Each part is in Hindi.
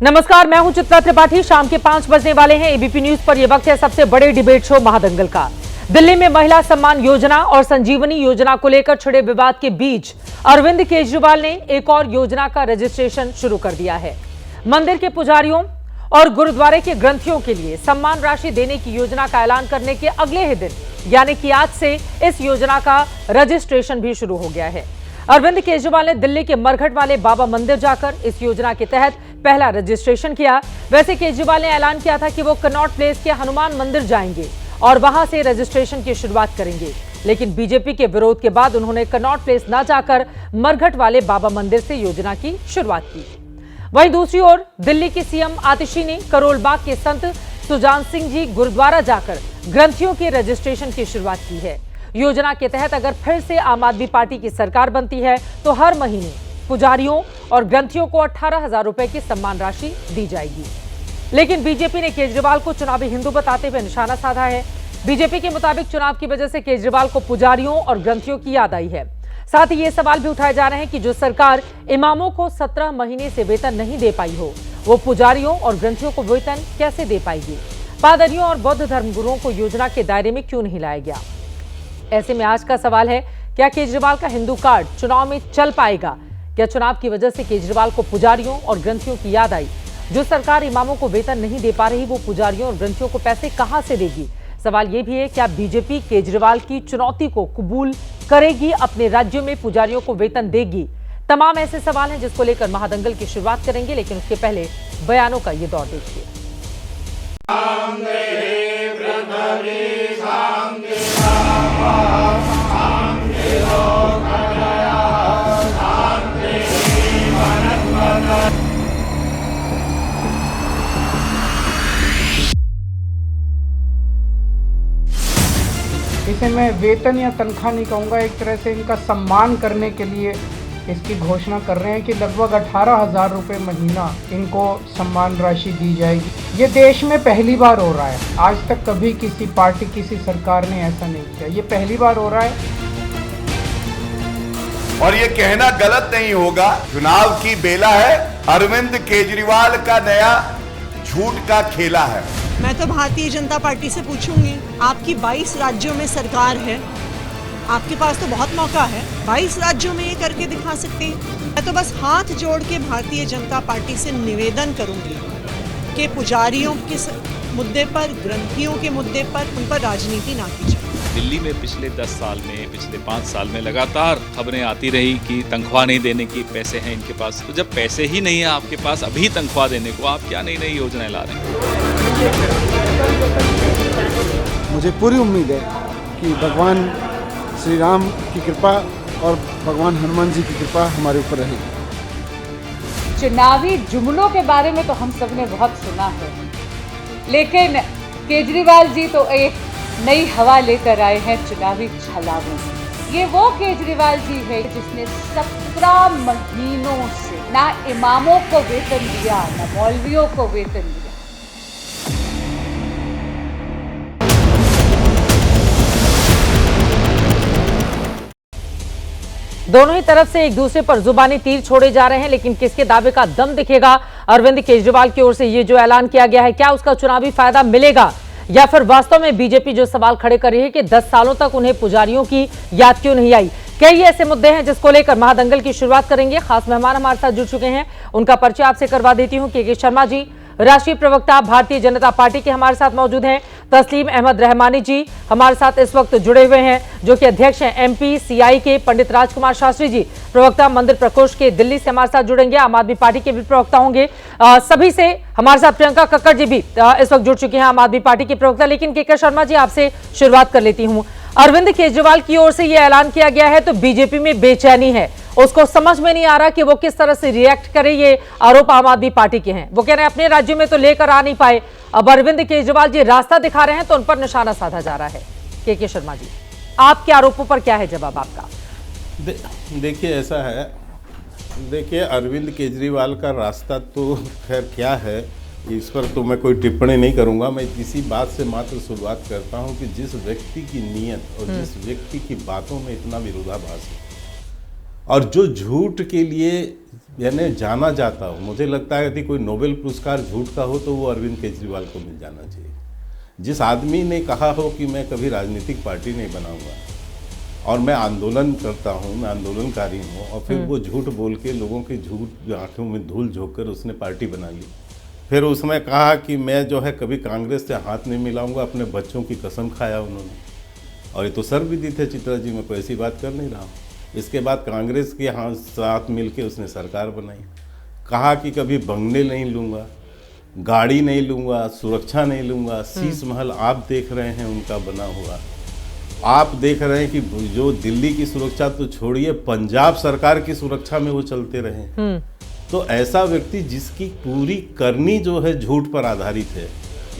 नमस्कार, मैं हूं चित्रा त्रिपाठी। शाम के 5 बजने वाले हैं। एबीपी न्यूज पर यह वक्त है सबसे बड़े डिबेट शो महादंगल का। दिल्ली में महिला सम्मान योजना और संजीवनी योजना को लेकर छिड़े विवाद के बीच अरविंद केजरीवाल ने एक और योजना का रजिस्ट्रेशन शुरू कर दिया है। मंदिर के पुजारियों और गुरुद्वारे के ग्रंथियों के लिए सम्मान राशि देने की योजना का ऐलान करने के अगले ही दिन यानी कि आज से इस योजना का रजिस्ट्रेशन भी शुरू हो गया है। अरविंद केजरीवाल ने दिल्ली के मरघट वाले बाबा मंदिर जाकर इस योजना के तहत पहला रजिस्ट्रेशन किया। वैसे केजरीवाल ने ऐलान किया था कि वो कनॉट प्लेस के हनुमान मंदिर जाएंगे और वहां से रजिस्ट्रेशन की शुरुआत करेंगे, लेकिन बीजेपी के विरोध के बाद उन्होंने कनॉट प्लेस न जाकर मरघट वाले बाबा मंदिर से योजना की शुरुआत की। वहीं दूसरी ओर दिल्ली के सीएम आतिशी ने करोल बाग के संत सुजान सिंह जी गुरुद्वारा जाकर ग्रंथियों के रजिस्ट्रेशन की शुरुआत की है। योजना के तहत अगर फिर से आम आदमी पार्टी की सरकार बनती है तो हर महीने पुजारियों और ग्रंथियों को 18,000 रुपए की सम्मान राशि दी जाएगी। लेकिन बीजेपी ने केजरीवाल को चुनावी हिंदू बताते हुए निशाना साधा है। बीजेपी के मुताबिक चुनाव की वजह से केजरीवाल को पुजारियों और ग्रंथियों की याद आई है। साथ ही ये सवाल भी उठाए जा रहे हैं कि जो सरकार इमामों को 17 महीने से वेतन नहीं दे पाई हो, वो पुजारियों और ग्रंथियों को वेतन कैसे दे पाएगी। पादरियों और बौद्ध धर्मगुरुओं को योजना के दायरे में क्यों नहीं लाया गया। ऐसे में आज का सवाल है, क्या केजरीवाल का हिंदू कार्ड चुनाव में चल पाएगा? क्या चुनाव की वजह से केजरीवाल को पुजारियों और ग्रंथियों की याद आई? जो सरकार इमामों को वेतन नहीं दे पा रही, वो पुजारियों और ग्रंथियों को पैसे कहां से देगी? सवाल यह भी है, क्या बीजेपी केजरीवाल की चुनौती को कबूल करेगी, अपने राज्यों में पुजारियों को वेतन देगी? तमाम ऐसे सवाल हैं जिसको लेकर महादंगल की शुरुआत करेंगे, लेकिन उसके पहले बयानों का ये दौर देखिए। इसे मैं वेतन या तनख्वाह नहीं कहूँगा, एक तरह से इनका सम्मान करने के लिए इसकी घोषणा कर रहे हैं कि लगभग 18,000 रुपये महीना इनको सम्मान राशि दी जाएगी। ये देश में पहली बार हो रहा है। आज तक कभी किसी पार्टी, किसी सरकार ने ऐसा नहीं किया। ये पहली बार हो रहा है। और ये कहना गलत नहीं होगा, चुनाव की बेला है, अरविंद केजरीवाल का नया झूठ का खेला है। मैं तो भारतीय जनता पार्टी से पूछूंगी, आपकी 22 राज्यों में सरकार है, आपके पास तो बहुत मौका है, 22 राज्यों में ये करके दिखा सकते हैं। मैं तो बस हाथ जोड़ के भारतीय जनता पार्टी से निवेदन करूंगी कि पुजारियों के मुद्दे पर, ग्रंथियों के मुद्दे पर, उन पर राजनीति ना की जाए। दिल्ली में पिछले 10 साल में, पिछले 5 साल में लगातार खबरें आती रही कि तनख्वाह नहीं देने की, पैसे हैं इनके पास। तो जब पैसे ही नहीं है आपके पास अभी तनख्वाह देने को, आप क्या नई नई योजनाएं ला रहे हैं? मुझे पूरी उम्मीद है कि भगवान श्री राम की कृपा और भगवान हनुमान जी की कृपा हमारे ऊपर रहेगी। चुनावी जुमलों के बारे में तो हम सब ने बहुत सुना है, लेकिन केजरीवाल जी तो एक नई हवा लेकर आए हैं चुनावी छलावों में। ये वो केजरीवाल जी है जिसने 17 महीनों से ना इमामों को वेतन दिया, ना मौलवियों को वेतन दिया। दोनों ही तरफ से एक दूसरे पर जुबानी तीर छोड़े जा रहे हैं, लेकिन किसके दावे का दम दिखेगा? अरविंद केजरीवाल की ओर से ये जो ऐलान किया गया है, क्या उसका चुनावी फायदा मिलेगा, या फिर वास्तव में बीजेपी जो सवाल खड़े कर रही है कि 10 सालों तक उन्हें पुजारियों की याद क्यों नहीं आई? कई ऐसे मुद्दे हैं जिसको लेकर महादंगल की शुरुआत करेंगे। खास मेहमान हमारे साथ जुड़ चुके हैं, उनका परिचय आपसे करवा देती हूं। के शर्मा जी, राष्ट्रीय प्रवक्ता भारतीय जनता पार्टी के हमारे साथ मौजूद हैं। तस्लीम अहमद रहमानी जी हमारे साथ इस वक्त जुड़े हुए हैं, जो कि अध्यक्ष हैं एमपी सीआई के। पंडित राजकुमार शास्त्री जी, प्रवक्ता मंदिर प्रकोष्ठ के, दिल्ली से हमारे साथ जुड़ेंगे। आम आदमी पार्टी के भी प्रवक्ता होंगे। सभी से हमारे साथ प्रियंका कक्कड़ जी भी इस वक्त जुड़ चुके हैं, आम आदमी पार्टी के प्रवक्ता। लेकिन के शर्मा जी, आपसे शुरुआत कर लेती हूँ। अरविंद केजरीवाल की ओर से यह ऐलान किया गया है तो बीजेपी में बेचैनी है, उसको समझ में नहीं आ रहा कि वो किस तरह से रिएक्ट करे। ये आरोप आम आदमी पार्टी के हैं। वो कह रहे हैं अपने राज्यों में तो लेकर आ नहीं पाए, अब अरविंद केजरीवाल जी रास्ता दिखा रहे हैं तो उन पर निशाना साधा जा रहा है। के शर्मा जी, आपके आरोपों पर क्या है जवाब आपका? देखिए, ऐसा है, देखिए अरविंद केजरीवाल का रास्ता तो खैर क्या है, इस पर तो मैं कोई टिप्पणी नहीं करूंगा। मैं इसी बात से मात्र शुरुआत करता हूं कि जिस व्यक्ति की नीयत और जिस व्यक्ति की बातों में इतना विरोधाभास है और जो झूठ के लिए यानी जाना जाता हो, मुझे लगता है यदि कोई नोबेल पुरस्कार झूठ का हो तो वो अरविंद केजरीवाल को मिल जाना चाहिए। जिस आदमी ने कहा हो कि मैं कभी राजनीतिक पार्टी नहीं बनाऊंगा और मैं आंदोलन करता हूं, मैं आंदोलनकारी हूं, और फिर वो झूठ बोल के लोगों की झूठ आंखों में धूल झोंक कर उसने पार्टी बना ली। फिर उसमें कहा कि मैं जो है कभी कांग्रेस से हाथ नहीं मिलाऊंगा, अपने बच्चों की कसम खाया उन्होंने, और ये तो सर्वविदित है चित्रा जी, मैं कोई ऐसी बात कर नहीं रहा हूँ। इसके बाद कांग्रेस के साथ मिलके उसने सरकार बनाई, कहा कि कभी बंगले नहीं लूँगा, गाड़ी नहीं लूँगा, सुरक्षा नहीं लूँगा। शीश महल आप देख रहे हैं उनका बना हुआ, आप देख रहे हैं कि जो दिल्ली की सुरक्षा तो छोड़िए, पंजाब सरकार की सुरक्षा में वो चलते रहे। तो ऐसा व्यक्ति जिसकी पूरी करनी जो है झूठ पर आधारित है,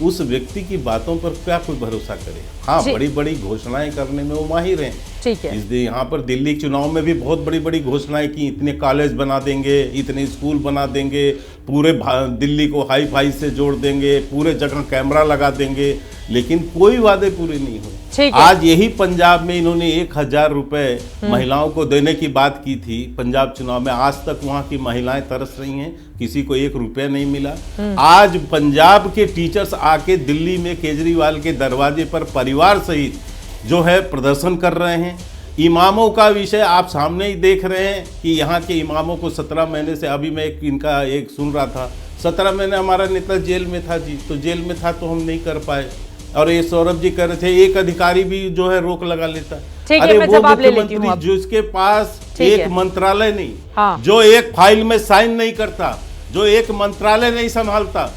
उस व्यक्ति की बातों पर क्या कोई भरोसा करे। हाँ, बड़ी बड़ी घोषणाएं करने में वो माहिर हैं। ठीक है। इसलिए यहाँ पर दिल्ली चुनाव में भी बहुत बड़ी बड़ी घोषणाएं की, इतने कॉलेज बना देंगे, इतने स्कूल बना देंगे, पूरे दिल्ली को हाई फाई से जोड़ देंगे, पूरे जगह कैमरा लगा देंगे, लेकिन कोई वादे पूरे नहीं हुए। आज यही पंजाब में इन्होंने 1000 रुपए महिलाओं को देने की बात की थी पंजाब चुनाव में, आज तक वहां की महिलाएं तरस रही हैं, किसी को 1 रुपया नहीं मिला। आज पंजाब के टीचर्स आके दिल्ली में केजरीवाल के दरवाजे पर परिवार सहित जो है प्रदर्शन कर रहे हैं। इमामों का विषय आप सामने ही देख रहे हैं कि यहाँ के इमामों को 17 महीने से, अभी मैं इनका एक सुन रहा था, 17 महीने हमारा नेता जेल में था जी, तो जेल में था तो हम नहीं कर पाए। और ये सौरभ जी कह रहे थे एक अधिकारी भी जो है रोक लगा लेता। अरे वो मुख्यमंत्री जिसके पास एक मंत्रालय नहीं, जो एक फाइल में साइन नहीं करता, जो एक मंत्रालय नहीं संभालता,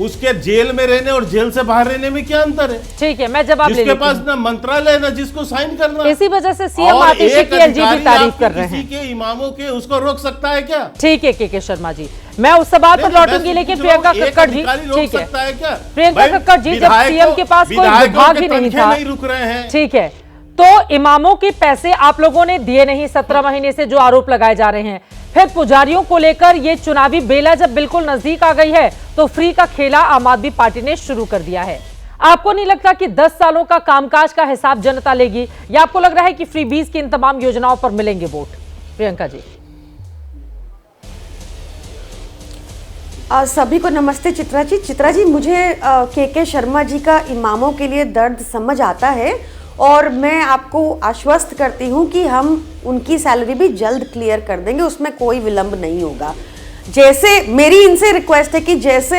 उसके जेल में रहने और जेल से बाहर रहने में क्या अंतर है? ठीक है, मैं जवाब ले लेती हूं। जिसके पास ना मंत्रालय ना जिसको साइन करना, इसी वजह से सीएम आतिशी की एलजीबी तारीफ कर रहे हैं। किसी के इमामों के उसको रोक सकता है क्या? ठीक है के शर्मा जी, मैं उस सवाल पर लौटूंगी, लेकिन प्रियंका कक्कड़ जी, ठीक है, प्रियंका कक्कड़ जी, जब सीएम के पास कोई विभाग ही नहीं था, रुक रहे हैं, ठीक है, तो इमामों के पैसे आप लोगों ने दिए नहीं 17 महीने से, जो आरोप लगाए जा रहे हैं। फिर पुजारियों को लेकर ये चुनावी बेला जब बिल्कुल नजदीक आ गई है, तो फ्री का खेला आम आदमी पार्टी ने शुरू कर दिया है। आपको नहीं लगता कि 10 सालों का कामकाज का हिसाब जनता लेगी, या आपको लग रहा है कि फ्री बीज की इन तमाम योजनाओं पर मिलेंगे वोट? प्रियंका जी। सभी को नमस्ते। चित्रा जी, मुझे के शर्मा जी का इमामों के लिए दर्द समझ आता है, और मैं आपको आश्वस्त करती हूं कि हम उनकी सैलरी भी जल्द क्लियर कर देंगे, उसमें कोई विलंब नहीं होगा। जैसे मेरी इनसे रिक्वेस्ट है कि जैसे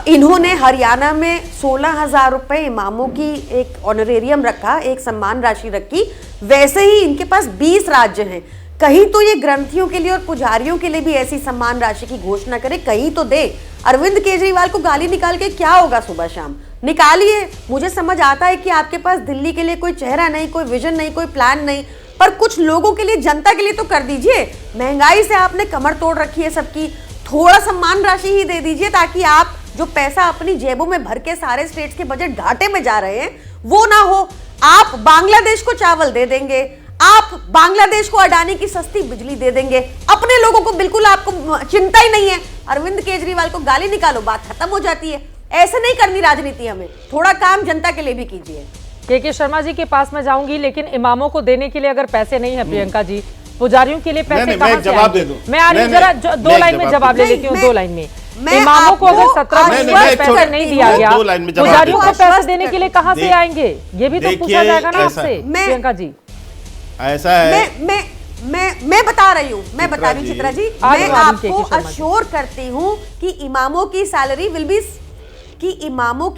इन्होंने हरियाणा में 16,000 रुपये इमामों की एक ऑनरेरियम रखा, एक सम्मान राशि रखी, वैसे ही इनके पास 20 राज्य हैं। कहीं तो ये ग्रंथियों के लिए और पुजारियों के लिए भी ऐसी सम्मान राशि की घोषणा करे, कहीं तो दे। अरविंद केजरीवाल को गाली निकाल के क्या होगा, सुबह शाम निकालिए। मुझे समझ आता है कि आपके पास दिल्ली के लिए कोई चेहरा नहीं, कोई विजन नहीं, कोई प्लान नहीं, पर कुछ लोगों के लिए, जनता के लिए तो कर दीजिए। महंगाई से आपने कमर तोड़ रखी है सबकी, थोड़ा सम्मान राशि ही दे दीजिए, ताकि आप जो पैसा अपनी जेबों में भर के सारे स्टेट्स के बजट घाटे में जा रहे हैं वो ना हो। आप बांग्लादेश को चावल दे देंगे, आप बांग्लादेश को अडानी की सस्ती बिजली दे देंगे, अपने लोगों को बिल्कुल आपको चिंता ही नहीं है। अरविंद केजरीवाल को गाली निकालो, बात खत्म हो जाती है। ऐसे नहीं करनी राजनीति, हमें थोड़ा काम जनता के लिए भी कीजिए। के शर्मा जी के पास मैं जाऊंगी, लेकिन इमामों को देने के लिए अगर पैसे नहीं है प्रियंका जी, पुजारियों के लिए पैसे कहां से आएंगे? मैं आ रही हूं, जरा 2 लाइन में जवाब ले लेती हूं, 2 लाइन में। इमामों को अगर 17 महीने में पैसा नहीं दिया गया, पुजारियों को पैसे देने के लिए कहां से आएंगे? ये भी तो पूछा जाएगा ना आपसे प्रियंका जी। ऐसा है, मैं बता रही हूँ, चित्रा जी, मैं आपको अश्योर करती हूँ कि इमामों की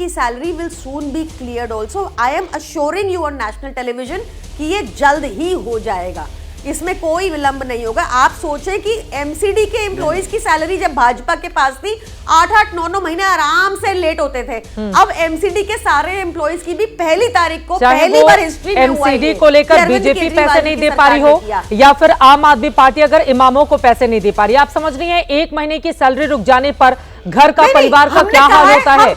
salary will soon be cleared also. I am assuring you on national television कि ये जल्द ही हो जाएगा, इसमें कोई विलंब नहीं होगा। आप सोचें कि एमसीडी के एम्प्लॉइज की सैलरी जब भाजपा के पास थी 8-8, 9-9 महीने आराम से लेट होते थे। अब एमसीडी के सारे एम्प्लॉइज की भी 1 तारीख को पहली बार हिस्ट्री में हुआ है। एमसीडी को लेकर बीजेपी पैसे नहीं दे पा रही हो, या फिर आम आदमी पार्टी अगर इमामों को पैसे नहीं दे पा रही, आप समझ रही हैं 1 महीने की सैलरी रुक जाने पर घर का, परिवार का क्या हाल होता है?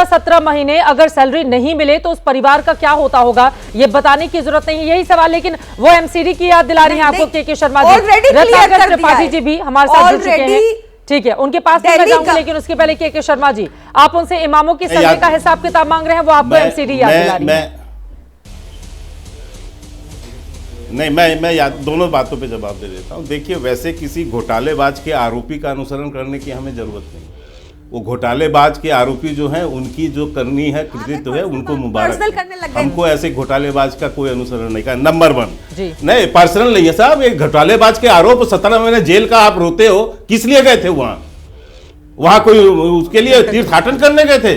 17 महीने अगर सैलरी नहीं मिले तो उस परिवार का क्या होता होगा, ये बताने की जरूरत नहीं, यही सवाल। लेकिन वो एमसीडी की याद दिला रही हैं आपको के शर्मा जी, रत्नाकर त्रिपाठी जी भी हमारे साथ जुड़ चुके हैं, ठीक है, उनके पास मैं जाऊंगी, लेकिन उसके पहले के शर्मा जी, आप उनसे इमामों की सैलरी का हिसाब किताब मांग रहे हैं, वो आपको एमसीडी याद दिला रही है। नहीं, मैं दोनों बातों पे जवाब दे देता हूँ। देखिए, वैसे किसी घोटालेबाज के आरोपी का अनुसरण करने की हमें जरूरत नहीं। वो घोटालेबाज के आरोपी जो हैं उनकी जो करनी है कृतित्व है उनको मुबारक। हमको ऐसे घोटालेबाज का कोई अनुसरण नहीं करना। नंबर 1 नहीं, पर्सनल नहीं है साहब, एक घोटालेबाज के आरोप 17 महीने जेल का आप रोते हो, किस लिए गए थे वहां कोई उसके लिए तीर्थाटन करने गए थे?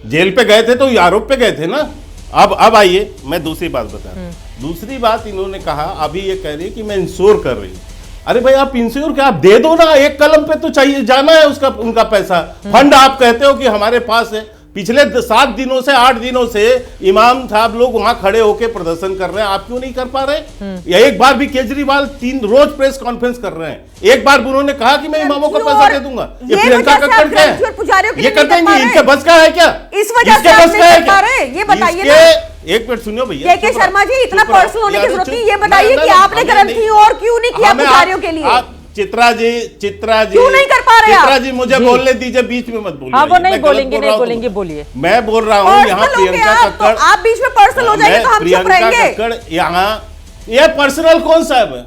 जेल पे गए थे तो आरोप पे गए थे ना। अब आइए, मैं दूसरी बात बता रहा हूं। दूसरी बात इन्होंने कहा, अभी ये कह रही है कि मैं इंश्योर कर रही हूं। अरे भाई, आप इंश्योर क्या, आप दे दो ना, एक कलम पे तो चाहिए जाना है उसका, उनका पैसा। फंड आप कहते हो कि हमारे पास है। पिछले 7 दिनों से 8 दिनों से इमाम साहब लोग वहां खड़े होकर प्रदर्शन कर रहे हैं, आप क्यों नहीं कर पा रहे? या एक बार भी केजरीवाल 3 रोज प्रेस कॉन्फ्रेंस कर रहे हैं, एक बार उन्होंने कहा कि मैं इमामों को पैसा दे दूंगा। ये प्रियंका कक्कड़ क्या है? ये कर देंगे? इनके बस का है क्या? इस वजह से आप नहीं कर पा रहे, ये बताइए ना। एक मिनट सुनियो भैया। के शर्मा जी, इतना पर्सनल होने की जरूरत नहीं, ये बताइए कि आपने गारंटी और क्यों नहीं किया पुजारियों के लिए? चित्रा जी क्यों नहीं कर पा रहे? चित्रा जी मुझे बोलने दीजिए, बीच में मत बोलिए। हाँ, वो नहीं बोलेंगे, बोलिए। मैं बोल रहा हूँ यहाँ प्रियंका कक्कड़, आप बीच में पर्सनल हो जाएंगे तो हम चुप रहेंगे। कक्कड़ यहाँ, ये पर्सनल कौन सा है?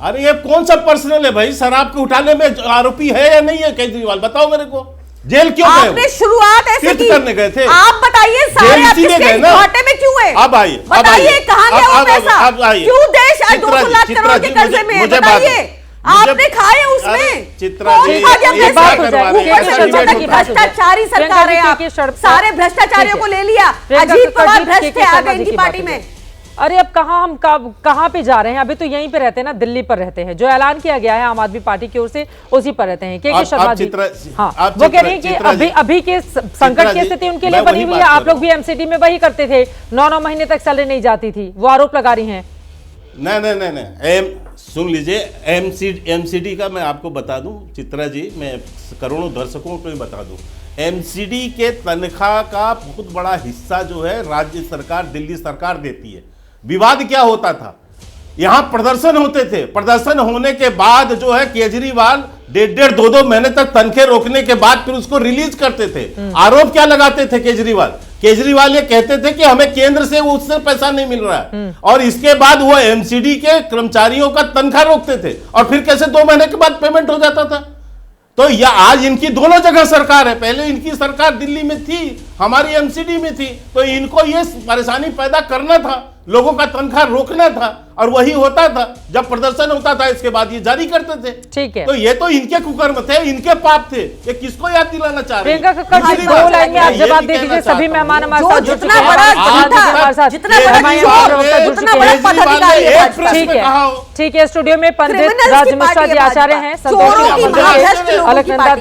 अरे ये कौन सा पर्सनल है भाई? शराब के उठाने में आरोपी है या नहीं है केजरीवाल? बताओ मेरे को। जेल क्यों गए? आपने शुरुआत ऐसे की, करने गए थे। आप बताइए, सारे आपके घाटे में क्यों है? अब आइए, बताइए कहां गया वो पैसा? क्यों देश आज 2 लाख करोड़ के कर्जे में है? बताइए, आपने खाए उसमें? चित्रा जी, भ्रष्टाचारी सरकार है आप, सारे भ्रष्टाचारियों को ले लिया। अजीत पवार भ्रष्ट आ गए इनकी पार्टी में। अरे अब हम कहाँ पे जा रहे हैं? अभी तो यहीं पे रहते हैं ना, दिल्ली पर रहते हैं। जो ऐलान किया गया है आम आदमी पार्टी की ओर से, उसी पर रहते हैं। के शर्मा जी, हाँ, वो कह रहे हैं कि अभी के संकट की स्थिति उनके लिए बनी हुई है। आप लोग भी एमसीडी में वही करते थे, 9 महीने तक सैलरी नहीं जाती थी, वो आरोप लगा रही हैं। नहीं, सुन लीजिए, एमसीडी का मैं आपको बता दूं चित्रा जी, मैं करोड़ों दर्शकों को भी बता दूं, एमसीडी के तनख्वाह का बहुत बड़ा हिस्सा जो है राज्य सरकार, दिल्ली सरकार देती है। विवाद क्या होता था? यहां प्रदर्शन होते थे, प्रदर्शन होने के बाद जो है केजरीवाल 1.5 2 महीने तक तनखे रोकने के बाद फिर उसको रिलीज करते थे। आरोप क्या लगाते थे केजरीवाल ये कहते थे कि हमें केंद्र से उससे पैसा नहीं मिल रहा है, और इसके बाद वो एमसीडी के कर्मचारियों का तनख्वाह रोकते थे, और फिर कैसे 2 महीने के बाद पेमेंट हो जाता था। तो यह आज इनकी दोनों जगह सरकार है, पहले इनकी सरकार दिल्ली में थी, हमारी एमसीडी में थी, तो इनको ये परेशानी पैदा करना था, लोगों का तनख्वाह रोकना था, और वही होता था जब प्रदर्शन होता था, इसके बाद ये जारी करते थे। ठीक है, तो ये तो इनके कुकर्म थे, इनके पाप थे, ये किसको याद दिलाना चाह रहे हैं? प्रियंका कक्कड़ जी, 2 लाइन में आप जवाब दे दीजिए। सभी मेहमान हमारे साथ जुड़ चुके हैं। ठीक है, स्टूडियो में पंडित राज मिश्रा जी आचार्य हैं, अलकनंदा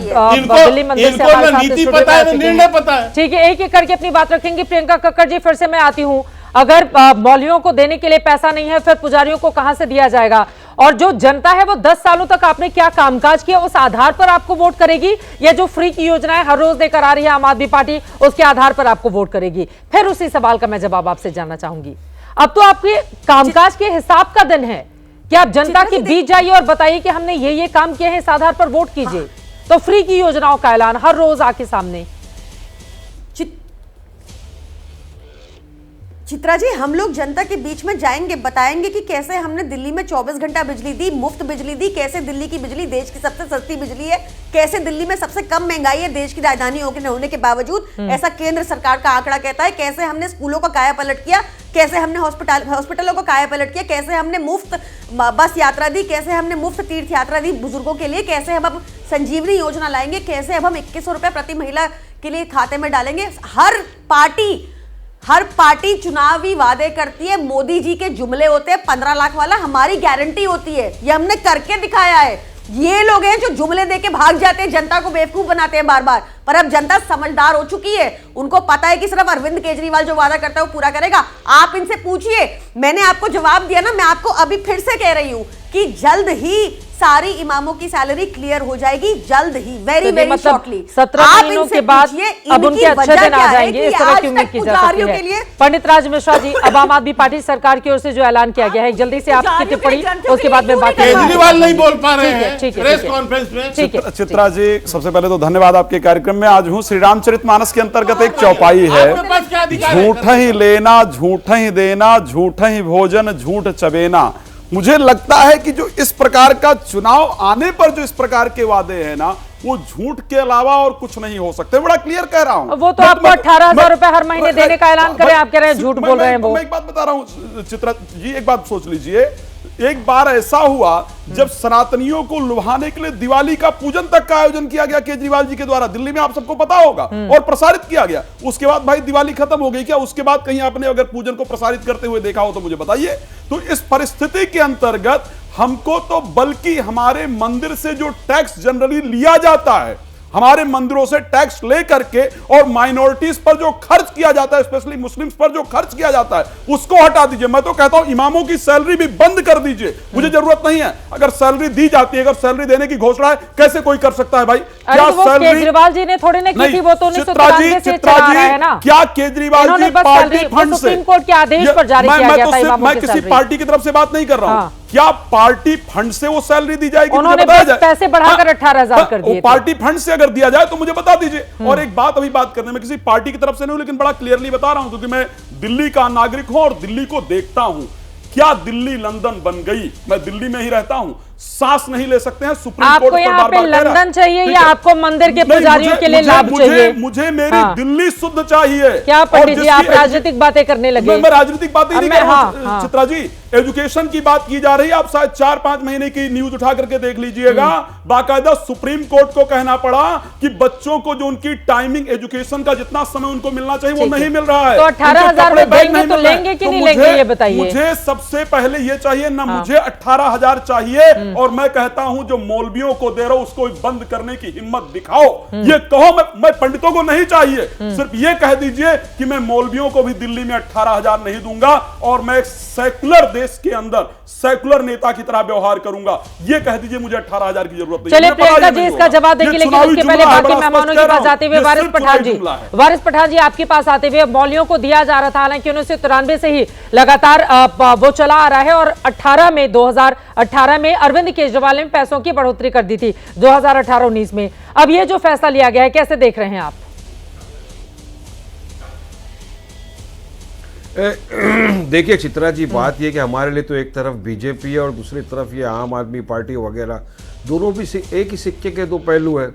दिल्ली मंदिर से हमारे साथ स्टूडियो में पता है। ठीक है, एक करके अपनी बात रखेंगे। प्रियंका कक्कड़ जी, फिर से मैं आती हूँ। अगर मौलवियों को देने के लिए पैसा नहीं है, फिर पुजारियों को कहां से दिया जाएगा? और जो जनता है वो 10 सालों तक आपने क्या कामकाज किया, उस आधार पर आपको वोट करेगी, या जो फ्री की योजनाएं हर रोज लेकर आ रही है आम आदमी पार्टी, उसके आधार पर आपको वोट करेगी? फिर उसी सवाल का मैं जवाब आपसे जानना चाहूंगी। अब तो आपके कामकाज के हिसाब का दिन है कि आप जनता के बीच जाइए और बताइए कि हमने ये काम किए हैं, इस आधार पर वोट कीजिए। तो फ्री की योजनाओं का ऐलान हर रोज आके सामने। चित्रा जी, हम लोग जनता के बीच में जाएंगे, बताएंगे कि कैसे हमने दिल्ली में 24 घंटा बिजली दी, मुफ्त बिजली दी, कैसे दिल्ली की बिजली देश की सबसे सस्ती बिजली है, कैसे दिल्ली में सबसे कम महंगाई है देश की राजधानी होने के बावजूद, ऐसा केंद्र सरकार का आंकड़ा कहता है। कैसे हमने स्कूलों का काया पलट किया, कैसे हमने हॉस्पिटलों को काया पलट किया, कैसे हमने मुफ्त बस यात्रा दी, कैसे हमने मुफ्त तीर्थ यात्रा दी बुजुर्गों के लिए, कैसे हम अब संजीवनी योजना लाएंगे, कैसे अब हम 2100 रुपए प्रति महिला के लिए खाते में डालेंगे। हर पार्टी चुनावी वादे करती है, मोदी जी के जुमले होते हैं 15 लाख वाला, हमारी गारंटी होती है, ये हमने करके दिखाया है। ये लोग हैं जो जुमले देके भाग जाते हैं, जनता को बेवकूफ बनाते हैं बार बार, पर अब जनता समझदार हो चुकी है, उनको पता है कि सिर्फ अरविंद केजरीवाल जो वादा करता है वो पूरा करेगा। आप इनसे पूछिए, मैंने आपको जवाब दिया ना, मैं आपको अभी फिर से कह रही हूं कि जल्द ही सारी इमामों की सैलरी क्लियर हो जाएगी जल्द ही, वेरी तो वेरी मतलब शॉर्टली। 17 महीनों के बाद अब उनके अच्छे दिन आ जाएंगे, इस तरह की उम्मीद की जा सकती है। पंडित राज मिश्रा जी, अब आम आदमी पार्टी सरकार की ओर से जो ऐलान किया गया है, जल्दी से आपकी टिप्पणी, उसके बाद में बात केजरीवाल नहीं बोल पा रहे हैं ठीक है प्रेस कॉन्फ्रेंस में। ठीक है। चित्रा जी, सबसे पहले तो धन्यवाद आपके कार्यक्रम में। आज हूँ श्री रामचरितमानस के अंतर्गत एक चौपाई है, आपके पास क्या अधिकार है? झूठ ही लेना, झूठ ही देना, झूठ ही भोजन, झूठ चबेना। मुझे लगता है कि जो इस प्रकार का चुनाव आने पर जो इस प्रकार के वादे हैं ना, वो झूठ के अलावा और कुछ नहीं हो सकते। बड़ा क्लियर कह रहा हूं। वो तो आपको 18,000 रुपए हर महीने देने का ऐलान करें, आप कह रहे हैं झूठ बोल रहे हैं वो। मैं एक बात बता रहा हूं चित्रा जी, एक बात सोच लीजिए। एक बार ऐसा हुआ जब सनातनियों को लुभाने के लिए दिवाली का पूजन तक का आयोजन किया गया केजरीवाल जी के द्वारा दिल्ली में, आप सबको पता होगा, और प्रसारित किया गया। उसके बाद भाई दिवाली खत्म हो गई क्या? उसके बाद कहीं आपने अगर पूजन को प्रसारित करते हुए देखा हो तो मुझे बताइए। तो इस परिस्थिति के अंतर्गत हमको तो बल्कि हमारे मंदिर से जो टैक्स जनरली लिया जाता है, हमारे मंदिरों से टैक्स लेकर के और माइनॉरिटीज पर जो खर्च किया जाता है, स्पेशली मुस्लिम्स पर जो खर्च किया जाता है, उसको हटा दीजिए। मैं तो कहता हूं इमामों की सैलरी भी बंद कर दीजिए, मुझे जरूरत नहीं है। अगर सैलरी दी जाती है, अगर सैलरी देने की घोषणा है, कैसे कोई कर सकता है भाई? क्या सैलरी केजरीवाल जी ने थोड़ी ना की थी, वो तो 1993 से चला रहा है ना। क्या केजरीवाल जी पार्टी फंड से, सुप्रीम कोर्ट के आदेश पर जारी किया गया था इमामों की मैं किसी सैलरी। पार्टी की तरफ से बात नहीं कर रहा हूं। क्या पार्टी फंड से वो सैलरी दी जाएगी? उन्होंने पैसे बढ़ाकर 18,000 कर दिए। पार्टी फंड से अगर दिया जाए तो मुझे बता दीजिए। और एक बात अभी बात करने में किसी पार्टी की तरफ से नहीं हूं, लेकिन बड़ा क्लियरली बता रहा हूं क्योंकि मैं दिल्ली का नागरिक हूं और दिल्ली को देखता हूं। क्या दिल्ली लंदन बन गई? मैं दिल्ली में ही रहता हूं, सांस नहीं ले सकते हैं। सुप्रीम कोर्ट आपको यहाँ पे लंदन चाहिए या आपको मंदिर के पुजारियों के लिए लाभ चाहिए? मुझे मेरी दिल्ली शुद्ध चाहिए। क्या पंडित जी, आप राजनीतिक बातें करने लगे? मैं राजनीतिक बातें नहीं कर रहा हूं चित्रा जी। एजुकेशन की बात की जा रही है, आप शायद 4-5 महीने की न्यूज उठा करके देख लीजिएगा। बाकायदा सुप्रीम कोर्ट को कहना पड़ा कि बच्चों को जो उनकी टाइमिंग एजुकेशन का जितना समय उनको मिलना चाहिए वो नहीं मिल रहा है। तो 18,000 देंगे तो लेंगे कि नहीं लेंगे, ये बताइए। मुझे सबसे पहले ये चाहिए ना, मुझे 18,000 चाहिए। और मैं कहता हूं जो मौलवियों को दे रहा हूं उसको बंद करने की हिम्मत दिखाओ। ये कहो, मैं पंडितों को नहीं चाहिए, सिर्फ ये कह दीजिए कि मैं मौलवियों को भी दिल्ली में 18,000 नहीं दूंगा और मैं एक सेकुलर देश के अंदर सेकुलर नेता की तरह व्यवहार करूंगा। ये कह दीजिए, मुझे 18,000 की जरूरत नहीं। चलिए प्रियंका जी इसका जवाब देखिए, लेकिन उसके पहले बाकी मेहमानों के पास आते हुए वारिस पठान जी आपके पास आते हुए, मौलवियों को दिया जा रहा था, हालांकि 1993 से ही लगातार वो चला आ रहा है और 2018 में अरविंद केजरीवाल ने पैसों की बढ़ोतरी कर दी थी 2018-19 में। अब ये जो फैसला लिया गया है, कैसे देख रहे हैं आप? देखिए चित्रा जी, बात यह कि हमारे लिए तो एक तरफ बीजेपी है और दूसरी तरफ ये आम आदमी पार्टी वगैरह, दोनों भी एक ही सिक्के के दो पहलू है।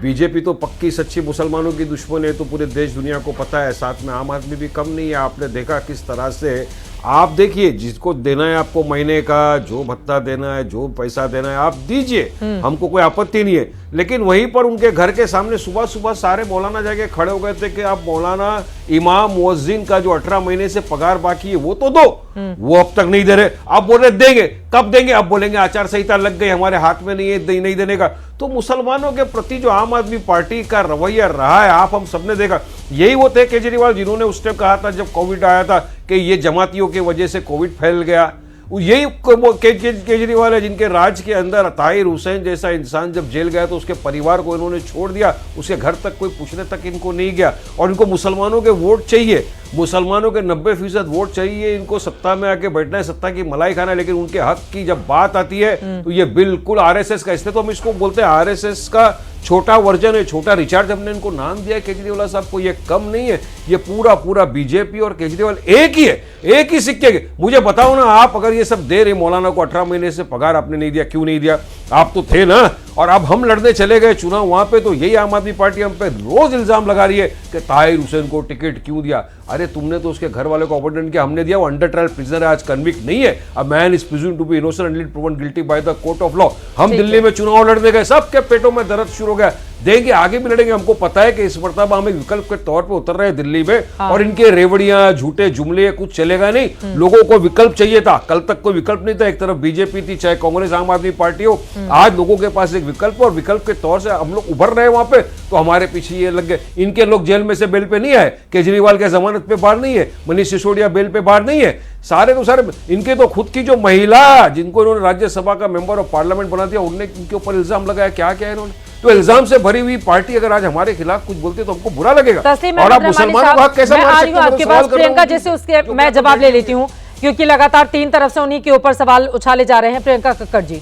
बीजेपी तो पक्की सच्ची मुसलमानों की दुश्मन है, तो पूरे देश दुनिया को पता है। साथ में आम आदमी भी कम नहीं है। आपने देखा किस तरह से, आप देखिए जिसको देना है आपको महीने का जो भत्ता देना है, जो पैसा देना है आप दीजिए, हमको कोई आपत्ति नहीं है। लेकिन वहीं पर उनके घर के सामने सुबह सुबह सारे मौलाना जाके खड़े हो गए थे कि आप मौलाना इमाम मुअज्जिन का जो 18 महीने से पगार बाकी है वो तो दो। वो अब तक नहीं दे रहे, आप बोल रहे देंगे, कब देंगे? अब बोलेंगे आचार संहिता लग गई, हमारे हाथ में नहीं है, नहीं देने का। तो मुसलमानों के प्रति जो आम आदमी पार्टी का रवैया रहा है, आप हम सबने देखा। यही वो थे केजरीवाल जिन्होंने उस टाइम कहा था जब कोविड आया था कि ये जमातियों की वजह से कोविड फैल गया। यही केजरीवाल है जिनके राज के अंदर ताहिर हुसैन जैसा इंसान जब जेल गया तो उसके परिवार को इन्होंने छोड़ दिया, उसके घर तक कोई पूछने तक इनको नहीं गया। और इनको मुसलमानों के वोट चाहिए, मुसलमानों के 90% वोट चाहिए। इनको सत्ता में आके बैठना है, सत्ता की मलाई खाना है, लेकिन उनके हक की जब बात आती है तो ये बिल्कुल आरएसएस का, इसलिए तो हम इसको बोलते हैं आरएसएस का छोटा वर्जन है, छोटा रिचार्ज हमने इनको नाम दिया है केजरीवाल साहब को। ये कम नहीं है, ये पूरा बीजेपी और केजरीवाल एक ही है, एक ही सिक्के के। मुझे बताओ ना, आप अगर ये सब दे रहे मौलाना को 18 महीने से पगार आपने नहीं दिया, क्यों नहीं दिया? आप तो थे ना। और अब हम लड़ने चले गए चुनाव, वहां पे तो यही आम आदमी पार्टी हम पे रोज इल्जाम लगा रही है कि ताहिर हुसैन को टिकट क्यों दिया। अरे तुमने तो उसके घर वाले को अपॉइंटमेंट किया, हमने दिया। वो अंडर ट्रायल प्रिजनर है, आज कन्विक्ट नहीं है। A man is presumed to be innocent until proven guilty by the court of law. हम दिल्ली में चुनाव लड़ने गए, सबके पेटों में दर्द शुरू हो गया। देंगे, आगे भी लड़ेंगे। हमको पता है कि इस मर्तबा हम एक विकल्प के तौर पे उतर रहे हैं दिल्ली में और इनके रेवड़ियां, झूठे जुमले कुछ चलेगा नहीं। लोगों को विकल्प चाहिए था, कल तक कोई विकल्प नहीं था। एक तरफ बीजेपी थी, चाहे कांग्रेस आम आदमी पार्टी हो, आज लोगों के पास एक विकल्प और विकल्प के तौर से हम लोग उभर रहे हैं वहां पे। तो हमारे पीछे ये लग गए। इनके लोग जेल में से बेल पे नहीं आए, केजरीवाल के जमानत पे बाहर नहीं है, मनीष सिसोदिया बेल पे बाहर नहीं है, सारे तो सारे इनके तो खुद की जो महिला जिनको इन्होंने राज्यसभा का मेंबर ऑफ पार्लियामेंट बना दिया, उनने इनके ऊपर इल्जाम लगाया। क्या क्या है इन्होंने? तो इल्जाम से भरी हुई पार्टी अगर आज हमारे खिलाफ कुछ बोलते तो हमको बुरा लगेगा। और आप मुसलमानों का कैसे मार सकते हैं? आपके पास प्रियंका जैसे उसके मैं जवाब ले लेती हूँ, क्योंकि लगातार तीन तरफ से उन्हीं के ऊपर सवाल उछाले जा रहे हैं। प्रियंका कक्कड़ जी,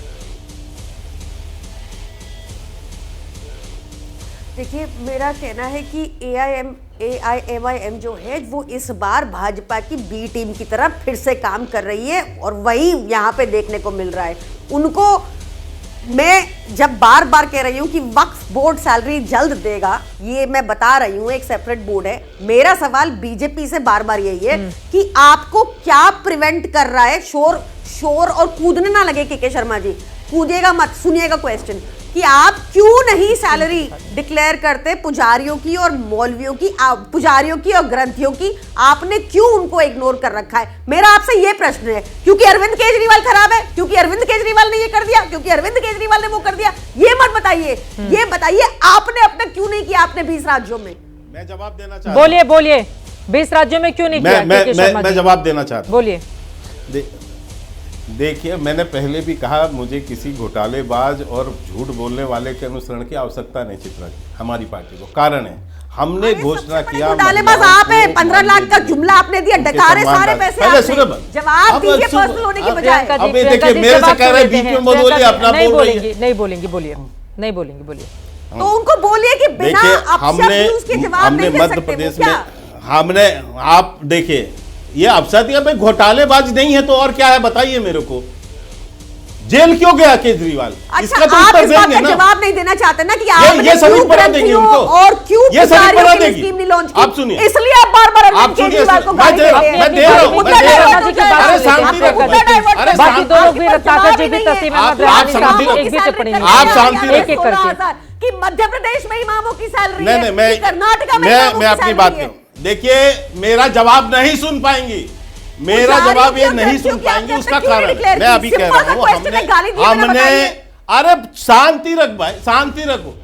देखिए, मेरा कहना है कि AIMIM जो है वो इस बार भाजपा की बी टीम की तरफ फिर से काम कर रही है और वही यहाँ पे देखने को मिल रहा है। उनको मैं जब बार बार कह रही हूँ कि वक्फ बोर्ड सैलरी जल्द देगा, ये मैं बता रही हूँ, एक सेपरेट बोर्ड है। मेरा सवाल बीजेपी से बार बार यही है कि आपको क्या प्रिवेंट कर रहा है? शोर और कूदने ना लगे के शर्मा जी, कूदिएगा मत, सुनिएगा क्वेश्चन, कि आप क्यों नहीं सैलरी डिक्लेयर करते पुजारियों की और मौलवियों की, पुजारियों की और ग्रंथियों की? आपने क्यों उनको इग्नोर कर रखा है? मेरा आपसे ये प्रश्न है। क्योंकि अरविंद केजरीवाल खराब है, क्योंकि अरविंद केजरीवाल ने ये कर दिया, क्योंकि अरविंद केजरीवाल ने वो कर दिया? ये मत बताइए, ये बताइए आपने अब तक क्यों नहीं किया? आपने 20 राज्यों में। मैं जवाब देना चाहता हूं। बोलिए 20 राज्यों में क्यों नहीं किया? मैं जवाब देना चाहता हूं। बोलिए। देखिए, मैंने पहले भी कहा, मुझे किसी घोटालेबाज और झूठ बोलने वाले के अनुसरण की आवश्यकता नहीं चित्रा जी, हमारी पार्टी को। कारण है, हमने घोषणा किया, घोटालेबाज आप है। 15 लाख का जुमला आपने दिया, डकारे सारे पैसे आपने। जवाब दीजिए पर्सनल होने की बजाय। अब देखिए, मेरे से कह रहे हैं बीच में मत बोलिए, अपना बोल रही है। नहीं बोलेंगी, बोलिए, नहीं बोलेंगी, बोलिए। तो उनको बोलिए कि बिना हमने मध्य प्रदेश में हमने, आप देखिए, ये अफसर भाई घोटालेबाज नहीं है तो और क्या है बताइए मेरे को। जेल क्यों गया केजरीवाल? अच्छा, इसका तो आप उत्तर इस बात देंगे का ना। जवाब नहीं देना चाहते ना कि आपने ये सभी क्यों बना देंगे उनको, और क्यों ये सभी पुजारियों बना की देंगी। स्कीम नहीं लॉन्च की? आप सुनिए, इसलिए आप बार-बार अरविंद केजरीवाल को गाली दे रहे हैं। मैं दे रहा हूं, बाकी दो लोग भी, रत्नाकर जी भी, तस्लीम अहमद रहमानी साहब भी एक भी टिप्पणी नहीं, आप शांति एक एक करके। कि मध्य प्रदेश में इमामों की सैलरी नहीं, है, कर्नाटका में इमामों की अपनी सैलरी बात है। करूं। देखिए, मेरा जवाब नहीं सुन पाएंगी, मेरा जवाब ये नहीं सुन पाएंगे। उसका कारण मैं अभी कह रहा हूँ, हमने अरे शांति रख भाई, शांति रखो।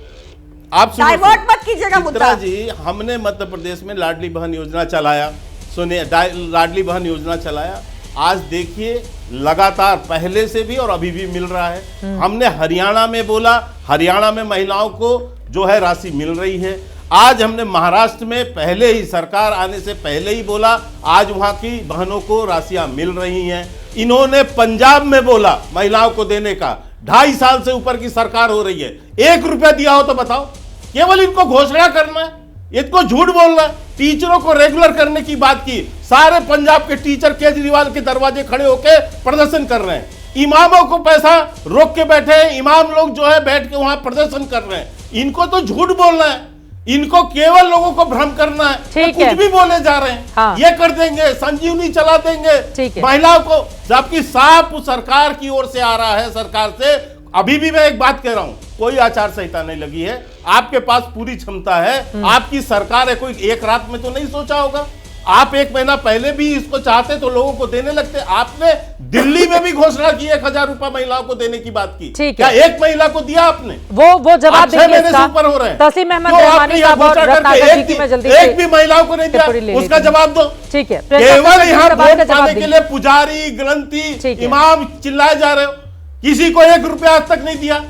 आप डाइवर्ट मत कीजिएगा मुद्दा जी। हमने मध्य प्रदेश में लाडली बहन योजना चलाया, सुनिए, लाडली बहन योजना चलाया। आज देखिए, लगातार पहले से भी और अभी भी मिल रहा है। हमने हरियाणा में बोला, हरियाणा में महिलाओं को जो है राशि मिल रही है। आज हमने महाराष्ट्र में पहले ही, सरकार आने से पहले ही बोला, आज वहां की बहनों को राशियां मिल रही हैं। इन्होंने पंजाब में बोला महिलाओं को देने का, 2.5 साल से ऊपर की सरकार हो रही है, 1 रुपया दिया हो तो बताओ। केवल इनको घोषणा करना है, इनको झूठ बोलना है। टीचरों को रेगुलर करने की बात की, सारे पंजाब के टीचर केजरीवाल के दरवाजे खड़े होकर प्रदर्शन कर रहे हैं। इमामों को पैसा रोक के बैठे हैं, इमाम लोग जो है बैठ के वहां प्रदर्शन कर रहे हैं। इनको तो झूठ बोलना है, इनको केवल लोगों को भ्रम करना है। कुछ भी बोले जा रहे हैं। हाँ। ये कर देंगे, संजीवनी चला देंगे महिलाओं को, जबकि साफ सरकार की ओर से आ रहा है। सरकार से अभी भी मैं एक बात कह रहा हूं, कोई आचार संहिता नहीं लगी है, आपके पास पूरी क्षमता है, आपकी सरकार है, कोई एक रात में तो नहीं सोचा होगा। आप 1 महीना पहले भी इसको चाहते तो लोगों को देने लगते। आपने दिल्ली में भी घोषणा की 1000 रुपया महिलाओं को देने की बात की, क्या 1 महिला को दिया आपने? वो जवाब देंगे, 6 महीने से ऊपर हो रहे हैं। तस्लीम अहमद रहमानी साहब और रत्नाकर जी की मैं जल्दी एक भी महिलाओं को नहीं दिया, उसका जवाब दो। ठीक है, केवल यहाँ वोट पाने के लिए पुजारी, ग्रंथी, इमाम चिल्लाए जा रहे हो, किसी को 1 रुपया आज तक नहीं दिया।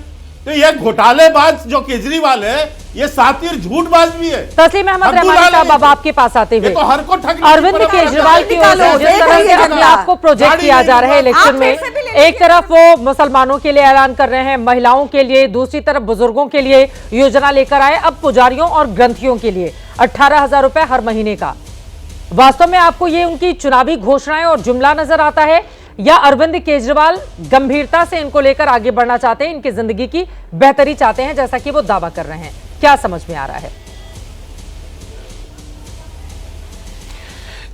तो ये घोटालेबाज जो केजरीवाल है, ये सातिर झूठबाज भी है। तस्लीम अहमद रहमानी साहब, अब आपके पास आते हुए, तो हर को अरविंद केजरीवाल की ओर से जिस तरह से अपने आप को प्रोजेक्ट किया जा रहा है इलेक्शन में, एक तरफ वो मुसलमानों के लिए ऐलान कर रहे हैं, महिलाओं के लिए, दूसरी तरफ बुजुर्गों के लिए योजना लेकर आए, अब पुजारियों और ग्रंथियों के लिए 18,000 रुपए हर महीने का। वास्तव में आपको ये उनकी चुनावी घोषणाएं और जुमला नजर आता है, या अरविंद केजरीवाल गंभीरता से इनको लेकर आगे बढ़ना चाहते हैं, इनकी जिंदगी की बेहतरी चाहते हैं, जैसा कि वो दावा कर रहे हैं? क्या समझ में आ रहा है?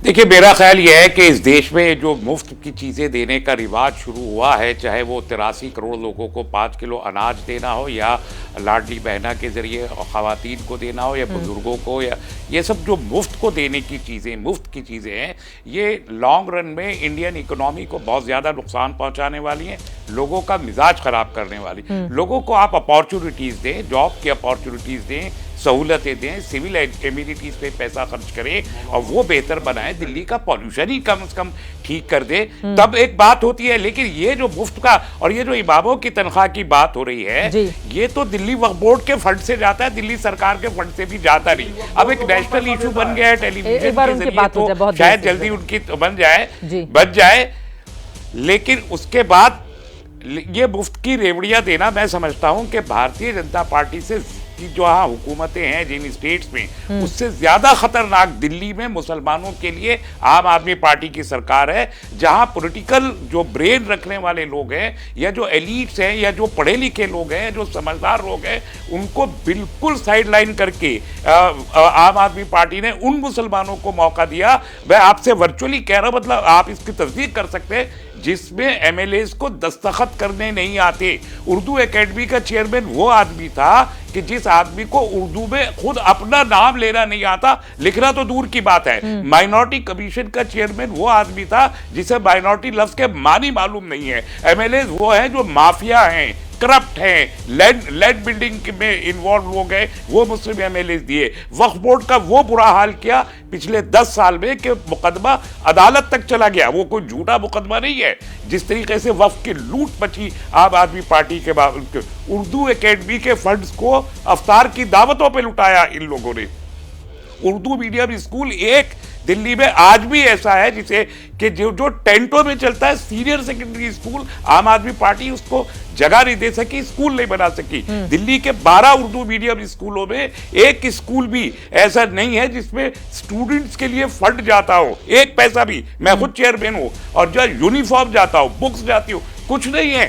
देखिए, मेरा ख्याल यह है कि इस देश में जो मुफ्त की चीज़ें देने का रिवाज शुरू हुआ है, चाहे वो 83 करोड़ लोगों को 5 किलो अनाज देना हो, या लाडली बहना के जरिए ख़वातीन को देना हो या बुजुर्गों को, या ये सब जो मुफ्त को देने की चीज़ें, मुफ्त की चीज़ें हैं, ये लॉन्ग रन में इंडियन इकोनॉमी को बहुत ज़्यादा नुकसान पहुंचाने वाली हैं, लोगों का मिजाज ख़राब करने वाली। लोगों को आप अपॉर्चुनिटीज़ दें, जॉब की अपॉर्चुनिटीज़ दें, सहूलतें दें, सिविल एमिनिटीज़ पे पैसा खर्च करें और वो बेहतर बनाएं, दिल्ली का पॉल्यूशन ही कम से कम ठीक कर दे, तब एक बात होती है। लेकिन ये जो मुफ्त का और ये जो इमामों की तनख्वाह की बात हो रही है, ये तो दिल्ली वक्फ बोर्ड के फंड से जाता है, दिल्ली सरकार के फंड से भी जाता नहीं। अब एक नेशनल इशू बन गया है टेलीविजन के जरिए, तो शायद जल्दी उनकी बन जाए, लेकिन उसके बाद ये मुफ्त की रेवड़ियां देना, मैं समझता हूं कि भारतीय जनता पार्टी से की जो हाँ हुकूमतें हैं जिन स्टेट्स में, उससे ज्यादा खतरनाक दिल्ली में मुसलमानों के लिए आम आदमी पार्टी की सरकार है, जहां पॉलिटिकल जो ब्रेन रखने वाले लोग हैं, या जो एलीट्स हैं, या जो पढ़े लिखे लोग हैं, जो समझदार लोग हैं, उनको बिल्कुल साइडलाइन करके आम आदमी पार्टी ने उन मुसलमानों को मौका दिया। मैं आपसे वर्चुअली कह रहा हूं, मतलब आप इसकी तस्दीक कर सकते हैं, जिसमें एमएलएस को दस्तखत करने नहीं आते। उर्दू एकेडमी का चेयरमैन वो आदमी था कि जिस आदमी को उर्दू में खुद अपना नाम लेना नहीं आता, लिखना तो दूर की बात है। माइनॉरिटी कमीशन का चेयरमैन वो आदमी था जिसे माइनॉरिटी लफ्ज के मानी मालूम नहीं है। एमएलएस वो है जो माफिया हैं, करप्ट हैं, लैंड बिल्डिंग में इन्वॉल्व हो गए, वो मुस्लिम एमएलए दिए। वक्फ बोर्ड का वो बुरा हाल किया पिछले 10 साल में कि मुकदमा अदालत तक चला गया। वो कोई झूठा मुकदमा नहीं है। जिस तरीके से वक्फ की लूट मची आम आदमी पार्टी के बाद, उर्दू एकेडमी के फंड्स को अफ्तार की दावतों पे लुटाया इन लोगों ने। उर्दू मीडियम स्कूल एक दिल्ली में आज भी ऐसा है जिसे कि जो टेंटों में चलता है, सीनियर सेकेंडरी स्कूल, आम आदमी पार्टी उसको जगह नहीं दे सकी, स्कूल नहीं बना सकी। दिल्ली के 12 उर्दू मीडियम स्कूलों में एक स्कूल भी ऐसा नहीं है जिसमें स्टूडेंट्स के लिए फंड जाता हो, एक पैसा भी। मैं खुद चेयरमैन हूं और जो यूनिफॉर्म जाता हो, बुक्स जाती हो, कुछ नहीं है।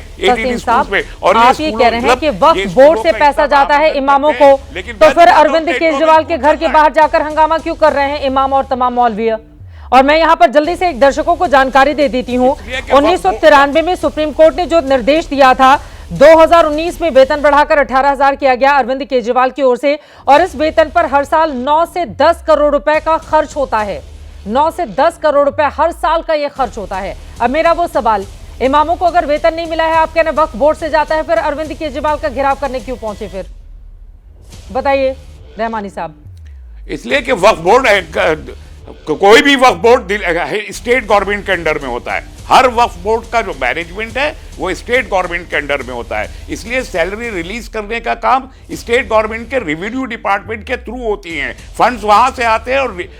और आप ये कह रहे हैं कि वक्फ बोर्ड से पैसा जाता है इमामों को, तो फिर अरविंद केजरीवाल के घर के बाहर जाकर हंगामा क्यों कर रहे हैं इमाम और तमाम मौलवी? और मैं यहाँ पर जल्दी से एक दर्शकों को जानकारी दे देती हूँ। 1993 में सुप्रीम कोर्ट ने जो निर्देश दिया था, 2019 में वेतन बढ़ाकर 18,000 किया गया अरविंद केजरीवाल की ओर से, और इस वेतन पर हर साल 9 से 10 करोड़ रुपए का खर्च होता है। 9 से 10 करोड़ रुपए हर साल का यह खर्च होता है। अब मेरा वो सवाल, इमामों को अगर वेतन नहीं मिला है, आप कहने वक्फ बोर्ड से जाता है, फिर अरविंद केजरीवाल का घेराव करने क्यों पहुंचे? फिर बताइए रहमानी साहब। इसलिए कि वक्फ बोर्ड, कोई भी वक्फ बोर्ड स्टेट गवर्नमेंट के अंडर में होता है। हर वक्फ बोर्ड का जो मैनेजमेंट है वो स्टेट गवर्नमेंट के अंडर में होता है, इसलिए सैलरी रिलीज करने का काम स्टेट गवर्नमेंट के रेवेन्यू डिपार्टमेंट के थ्रू होती हैं। फंड्स वहां से आते हैं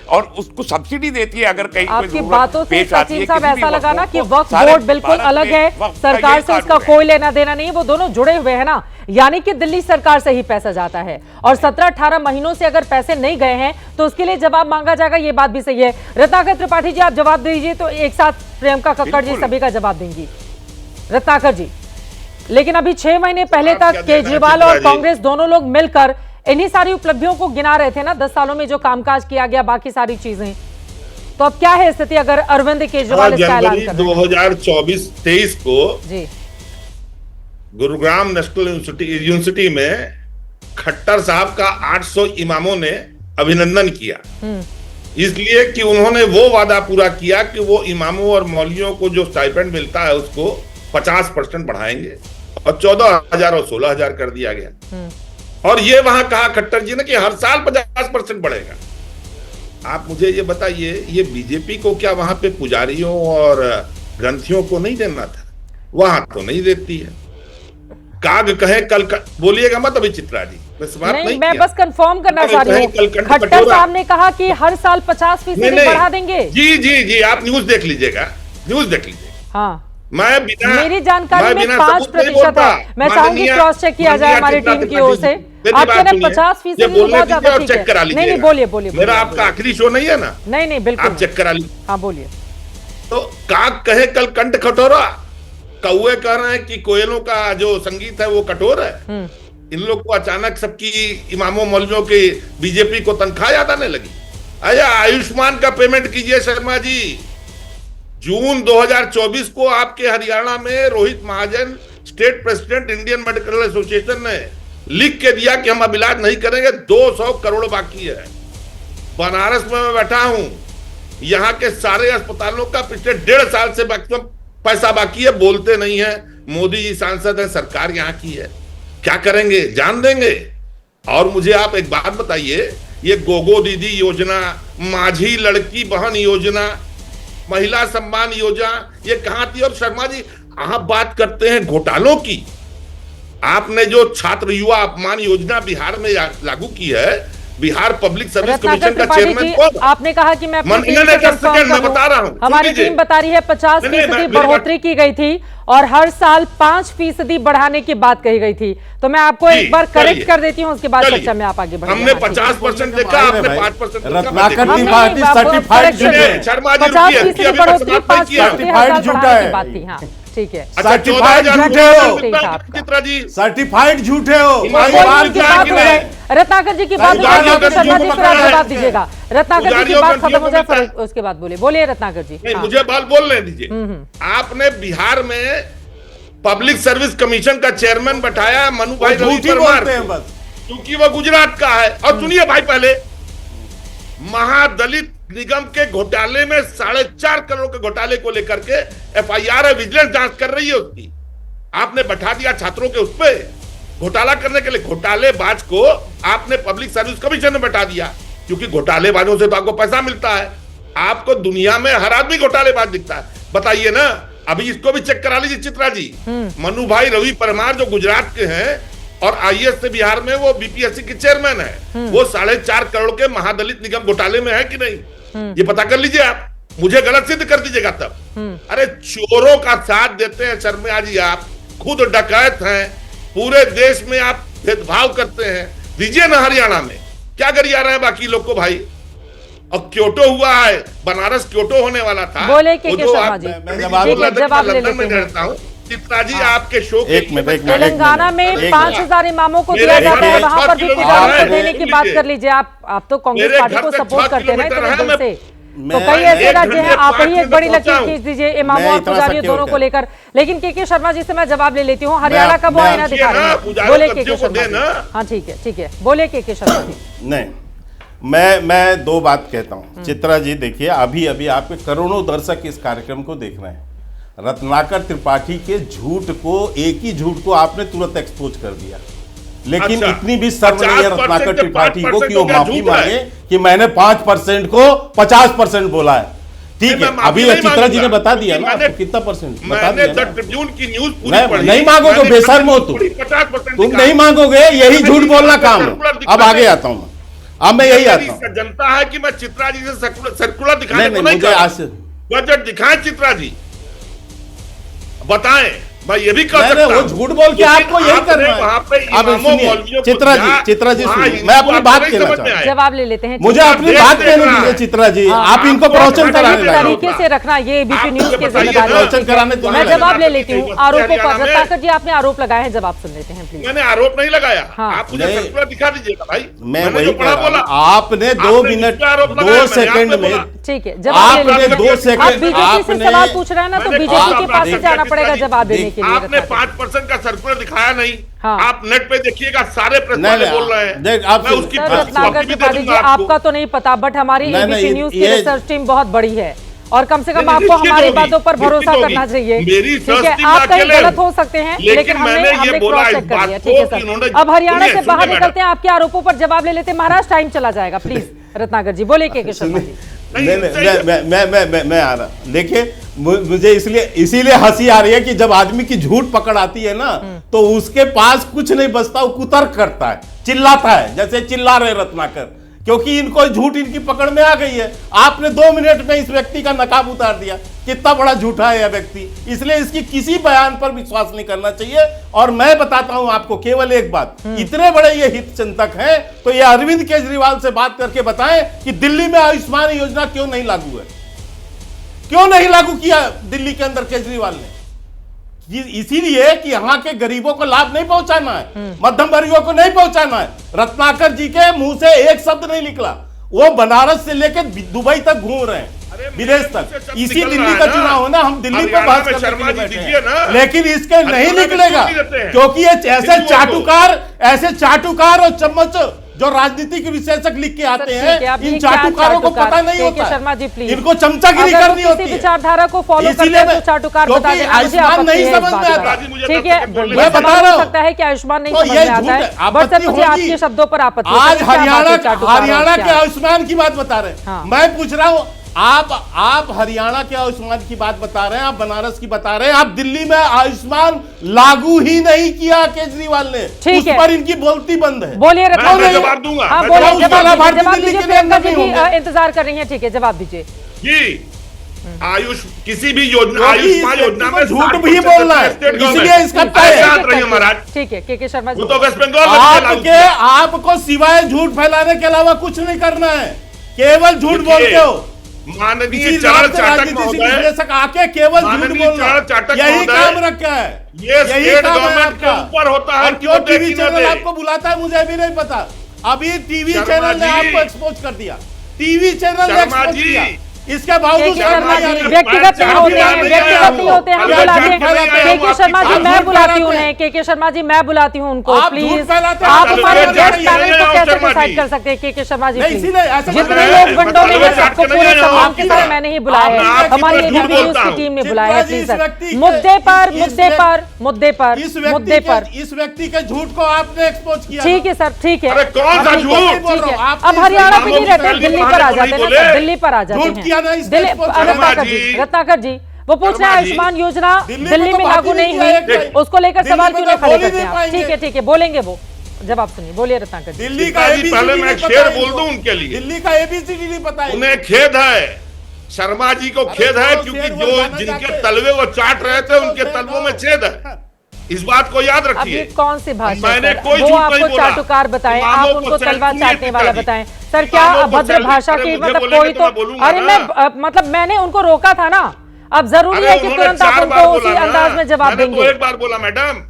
और उसको सब्सिडी देती है अगर कहीं आपकी बातों से सचिन साहब ऐसा लगा ना कि वक्फ बोर्ड बिल्कुल अलग है, सरकार से उसका कोई लेना देना नहीं, वो दोनों जुड़े हुए हैं ना, यानी कि दिल्ली सरकार से ही पैसा जाता है। और 17-18 महीनों से अगर पैसे नहीं गए हैं तो उसके लिए जवाब मांगा जाएगा, ये बात भी सही है। रत्नाकर त्रिपाठी जी आप जवाब दीजिए, तो एक साथ प्रियंका कक्कड़ जी सभी का जवाब देंगी। रत्नाकर जी, लेकिन अभी 6 महीने पहले तक केजरीवाल और कांग्रेस दोनों लोग मिलकर इन्हीं सारी उपलब्धियों को गिना रहे थे ना, 10 सालों में जो कामकाज किया गया, बाकी सारी चीजें। तो अब क्या है स्थिति अगर अरविंद केजरीवाल इसका ऐलान कर रहे हैं? 2024-23 को जी गुरुग्राम नेशनल यूनिवर्सिटी में खट्टर साहब का 800 इमामों ने अभिनंदन किया, इसलिए कि उन्होंने वो वादा पूरा किया कि वो इमामों और मौलवियों को जो स्टाइपेंड मिलता है उसको 50% बढ़ाएंगे, और 14,000 और 16,000 कर दिया गया। और ये वहां कहा खट्टर जी ने कि हर साल 50% बढ़ेगा। आप मुझे ये बताइए, ये बीजेपी को क्या वहां पे पुजारियों और ग्रंथियों को नहीं देना था? वहां तो नहीं देती है। काग कहे कल बोलिएगा मत अभी चित्रा जी, नहीं, मैं बस कंफर्म करना चाह रही हूँ। खट्टर साहब ने कहा कि हर साल 50% बढ़ा देंगे। जी जी जी, आप न्यूज देख लीजिएगा, न्यूज देख लीजिएगा। हाँ, मैं बिना, मेरी जानकारी में 5% है। मैं चाहूंगी क्रॉस चेक किया जाए हमारी टीम की ओर से। आप कहना 50% बहुत ज्यादा ठीक है। नहीं, बोलिए बोलिए। मेरा आपका आखिरी शो नहीं है ना? नहीं बिल्कुल, आप चेक करा लीजिए। हाँ बोलिए। तो काग कहे कल कंठ कठोरा, कौवे कह रहे हैं कि कोयलों का जो संगीत है वो कठोर है। इन लोग को अचानक सबकी इमामों मौलवियों की बीजेपी को तनख्वाह याद आने लगी। अरे आयुष्मान का पेमेंट कीजिए शर्मा जी। जून 2024 को आपके हरियाणा में Rohit Mahajan, state president Indian Medical Association ने लिख के दिया कि हम अब इलाज नहीं करेंगे, 200 करोड़ बाकी है। बनारस में मैं बैठा हूं, यहाँ के सारे अस्पतालों का पिछले 1.5 साल से पैसा बाकी है, बोलते नहीं है। मोदी जी सांसद है, सरकार यहाँ की है, क्या करेंगे? जान देंगे। और मुझे आप एक बात बताइए, ये गोगो दीदी योजना, माझी लड़की बहन योजना, महिला सम्मान योजना, ये कहां थी? और शर्मा जी, आप बात करते हैं घोटालों की। आपने जो छात्र युवा अपमान योजना बिहार में लागू की है, बिहार पब्लिक सर्विस कमीशन का चेयरमैन कौन? आपने कहा कि मैं मैं बता रहा हूं, हमारी टीम बता रही है 50% बढ़ोतरी की गई थी और हर साल 5% बढ़ाने की बात कही गई थी। तो मैं आपको एक बार करेक्ट कर देती हूँ, उसके बाद चर्चा में आप आगे बढ़ेंगे। हमने 50% देखा, आपने 5% रत्नाकर त्रिपाठी सर्टिफाइड शर्मा जी 50% बढ़ोतरी 5% झूठा की बात थी। हाँ ठीक है, सर्टिफाइड झूठे हो चित्रा जी, सर्टिफाइड झूठे हो। रत्नाकर जी की बात शर्मा जी फिर जवाब दीजिएगा। रत्नाकर जी की बात खत्म हो जाए फिर उसके बाद बोलिए रत्नाकर जी। नहीं, मुझे बात बोलने दीजिए। आपने बिहार में पब्लिक सर्विस कमीशन का चेयरमैन बैठाया मनु भाई रवि परमार, क्योंकि वो गुजरात का है। और सुनिए भाई, पहले महादलित निगम के घोटाले में 4.5 करोड़ के घोटाले को लेकर के FIR है, विजिलेंस जांच कर रही है उसकी। आपने बैठा दिया छात्रों के उस पे घोटाला करने के लिए। घोटालेबाज को आपने पब्लिक सर्विस कमीशन में बैठा दिया, क्योंकि घोटालेबाजों से तो आपको पैसा मिलता है। आपको दुनिया में हर आदमी घोटालेबाज दिखता है, बताइए ना। अभी इसको भी चेक करा लीजिए चित्रा जी। मनु भाई रवि परमार जो गुजरात के हैं और IAS से बिहार में वो BPSC के चेयरमैन है, वो 4.5 करोड़ के महादलित निगम घोटाले में है कि नहीं, ये पता कर लीजिए आप। मुझे गलत सिद्ध कर दीजिएगा तब। अरे चोरों का साथ देते हैं शर्मा जी, आप खुद डकैत हैं, पूरे देश में आप भेदभाव करते हैं। दीजिए ना हरियाणा में क्या गरिया रहे हैं बाकी लोग को भाई। अब क्योटो हुआ है, बनारस क्योटो होने वाला था। बोले के शर्मा जी, जवाब ले लेते हैं। रहता हूँ चित्रा जी, आपके शो तेलंगाना में 5000 इमामों को दिया जाता है, वहां पर भी पुजारियों को देने की बात कर लीजिए। आप तो कांग्रेस पार्टी को सपोर्ट करते हैं इतने दिल से, तो कई ऐसे राज्य हैं, आप ही एक बड़ी लकीर खींच दीजिए इमामों और पुजारियों दोनों को लेकर। लेकिन के शर्मा जी से मैं जवाब ले लेती हूँ, हरियाणा का वो आईना दिखा रहे हैं। बोले के शर्मा जी। हाँ ठीक है, बोले के शर्मा जी। नहीं, मैं 2 बात कहता हूँ चित्रा जी। देखिए, अभी आपके करोड़ों दर्शक इस कार्यक्रम को देख रहे हैं। रत्नाकर त्रिपाठी के झूठ को, एक ही झूठ को आपने तुरंत एक्सपोज कर दिया, लेकिन इतनी भी शर्म नहीं है रत्नाकर त्रिपाठी को कि वो माफी मांगे कि मैंने 5% को 50% बोला है। ठीक है, अभी चित्रा जी ने बता दिया ना आपको कितना परसेंट बता दिया। ट्रिब्यून की न्यूज पूरी पढ़ी, नहीं मांगोगे, बेशर्म हो तुम नहीं मांगोगे, यही झूठ बोलना काम है। अब आगे आता हूँ, अब मैं यही आता हूँ। जनता है कि मैं चित्रा जी से सर्कुलर दिखाने को नहीं कर, बजट दिखाएं चित्रा जी, बताएं। मैं ये भी कर सकता हूं, वो झूठ बोल के आपको यही करना है। वहां पे चित्रा जी सुनिए, मैं अपनी बात कहना चाहता हूं। जवाब ले लेते हैं, मुझे अपनी बात कहने दीजिए चित्रा जी। आप इनको प्रवचन कराने लगे तरीके से रखना, ये एबीपी न्यूज के जिम्मेदारी। प्रवचन कराने तो मैं जवाब ले लेती हूँ आरोपों पर। रत्नाकर जी, आपने आरोप लगाए हैं, जवाब सुन लेते हैं प्लीज। मैंने आरोप नहीं लगाया, आप मुझे सर्कुलर दिखा दीजिएगा भाई। मैं वही कह रहा हूं, आपने 2 मिनट 2 सेकंड में, ठीक है, जवाब ले लेते हैं। 2 सेकंड बीजेपी से सवाल पूछ रहे हैं ना, तो बीजेपी के पास से जाना पड़ेगा जवाब देने के लिए। आपने 5% का सर्कुलर दिखाया नहीं। आप नेट पे देखिएगा, सारे प्रेस वाले बोल रहे हैं। मैं उसकी रत्नाकर त्रिपाठी जी, आपका तो नहीं पता, बट हमारी एबीपी न्यूज की रिसर्च टीम बहुत बड़ी है और कम से कम आपको हमारी बातों पर भरोसा करना चाहिए। ठीक है, आप कहीं गलत हो सकते हैं, लेकिन हमने क्रॉस चेक कर लिया। ठीक है सर, अब हरियाणा से बाहर निकलते हैं, आपके आरोपों पर जवाब ले लेते हैं। महाराज, टाइम चला जाएगा, प्लीज रत्नाकर जी बोले के शर्मा जी। मैं आ रहा। देखिए, मुझे इसीलिए हंसी आ रही है कि जब आदमी की झूठ पकड़ आती है ना, तो उसके पास कुछ नहीं बचता, वो कुतर्क करता है, चिल्लाता है, जैसे चिल्ला रहे रत्नाकर, क्योंकि इनको झूठ इनकी पकड़ में आ गई है। आपने 2 मिनट में इस व्यक्ति का नकाब उतार दिया, कितना बड़ा झूठा है यह व्यक्ति। इसलिए इसकी किसी बयान पर विश्वास नहीं करना चाहिए। और मैं बताता हूं आपको केवल एक बात, इतने बड़े ये हित चिंतक हैं, तो ये अरविंद केजरीवाल से बात करके बताएं कि दिल्ली में आयुष्मान योजना क्यों नहीं लागू है, क्यों नहीं लागू किया दिल्ली के अंदर केजरीवाल ने। इसीलिए कि यहाँ के गरीबों को लाभ नहीं पहुंचाना है, मध्यम वर्गों को नहीं पहुंचाना है। रत्नाकर जी के मुंह से एक शब्द नहीं निकला, वो बनारस से लेकर दुबई तक घूम रहे हैं। विदेश तक। इसी दिल्ली का चुनाव है ना, हम दिल्ली पे बात करने के लिए बैठे हैं, लेकिन इसके नहीं निकलेगा क्योंकि ये ऐसे चाटुकार और चम्मच जो राजनीतिक विशेषज्ञ लिख के आते हैं, इन चाटुकारों को पता नहीं होता। शर्मा जी प्लीज, इनको चमचागिरी करनी होती है, विचारधारा को फॉलो करते हैं तो चाटुकार बता देना, आयुष्मान नहीं समझ में आता। ठीक है, मैं बता रहा हूँ सकता है कि आयुष्मान नहीं समझ में आता है, बट सर मुझे आपके शब्दों पर आपत्ति है। आज हरियाणा के आयुष्मान की बात बता रहे हैं, मैं पूछ रहा हूँ आप हरियाणा के आयुष्मान की बात बता रहे हैं, आप बनारस की बता रहे हैं, आप दिल्ली में आयुष्मान लागू ही नहीं किया केजरीवाल ने, उस पर इनकी बोलती बंद है। बोलिए, जवाब दूंगा। हाँ बोलिए, जवाब दीजिए, प्रियंका जी भी इंतजार कर रही है। ठीक है, जवाब दीजिए जी। किसी भी योजना, आयुष्मान योजना में झूठ भी बोलना है, इसलिए इसका महाराज। ठीक है, के शर्मा जी, तो वेस्ट बंगाल आपको सिवाय झूठ फैलाने के अलावा कुछ नहीं करना है, केवल झूठ बोलते हो। माननीय चार चाटक महोदय आके केवल झूठ बोलना, यही काम रखा है, यही गवर्नमेंट के ऊपर होता है। क्यों टीवी चैनल आपको बुलाता है मुझे भी नहीं पता, अभी टीवी चैनल ने आपको एक्सपोज कर दिया, टीवी चैनल ने एक्सपोज किया, इसके बावजूद व्यक्तिगत नहीं होते हैं, व्यक्तिगत नहीं होते हैं, हम बुलाते हैं। के शर्मा जी मैं बुलाती हूँ उन्हें, के शर्मा जी मैं बुलाती हूँ उनको, प्लीज आप हमारे गेस्ट पैनल को कैसे डिसाइड कर सकते हैं? के शर्मा जी प्लीज, जितने लोग विंडो में हैं सबको पूरे सम्मान के साथ मैंने ही बुलाया है, हमारी एबीपी न्यूज की टीम ने बुलाया है। प्लीज सर, मुद्दे पर इस व्यक्ति के झूठ को आपने एक्सपोज किया। ठीक है सर, ठीक है, कौन सा झूठ? अब हरियाणा पे नहीं रहते, दिल्ली पर आ जाते हैं ना, दिल्ली पर आ जाते हैं। रत्नाकर जी वो पूछ रहे हैं आयुष्मान योजना दिल्ली में लागू नहीं हुई, उसको लेकर सवाल क्यों नहीं खड़े करते हैं? ठीक है, बोलेंगे वो, जवाब सुनिए, बोलिए रत्नाकर जी। दिल्ली का पहले मैं शेर बोल दूं उनके लिए, दिल्ली का एबीसीडी नहीं पता है उन्हें, खेद है, शर्मा जी को खेद है, क्योंकि जो जिनके तलवे वो चाट रहे थे उनके तलवों में छेद है, इस बात को याद रखिए। कौन सी भाषा, मैंने कोई वो आपको चाटुकार बताएं, आप उनको तलवा चाटने वाला बताएं सर, क्या अभद्र भाषा की मतलब कोई तो, अरे मैं मतलब मैंने उनको रोका था ना, अब जरूरी है कि तुरंत आप उनको उसी अंदाज में जवाब देंगे। तो एक बार बोला मैडम,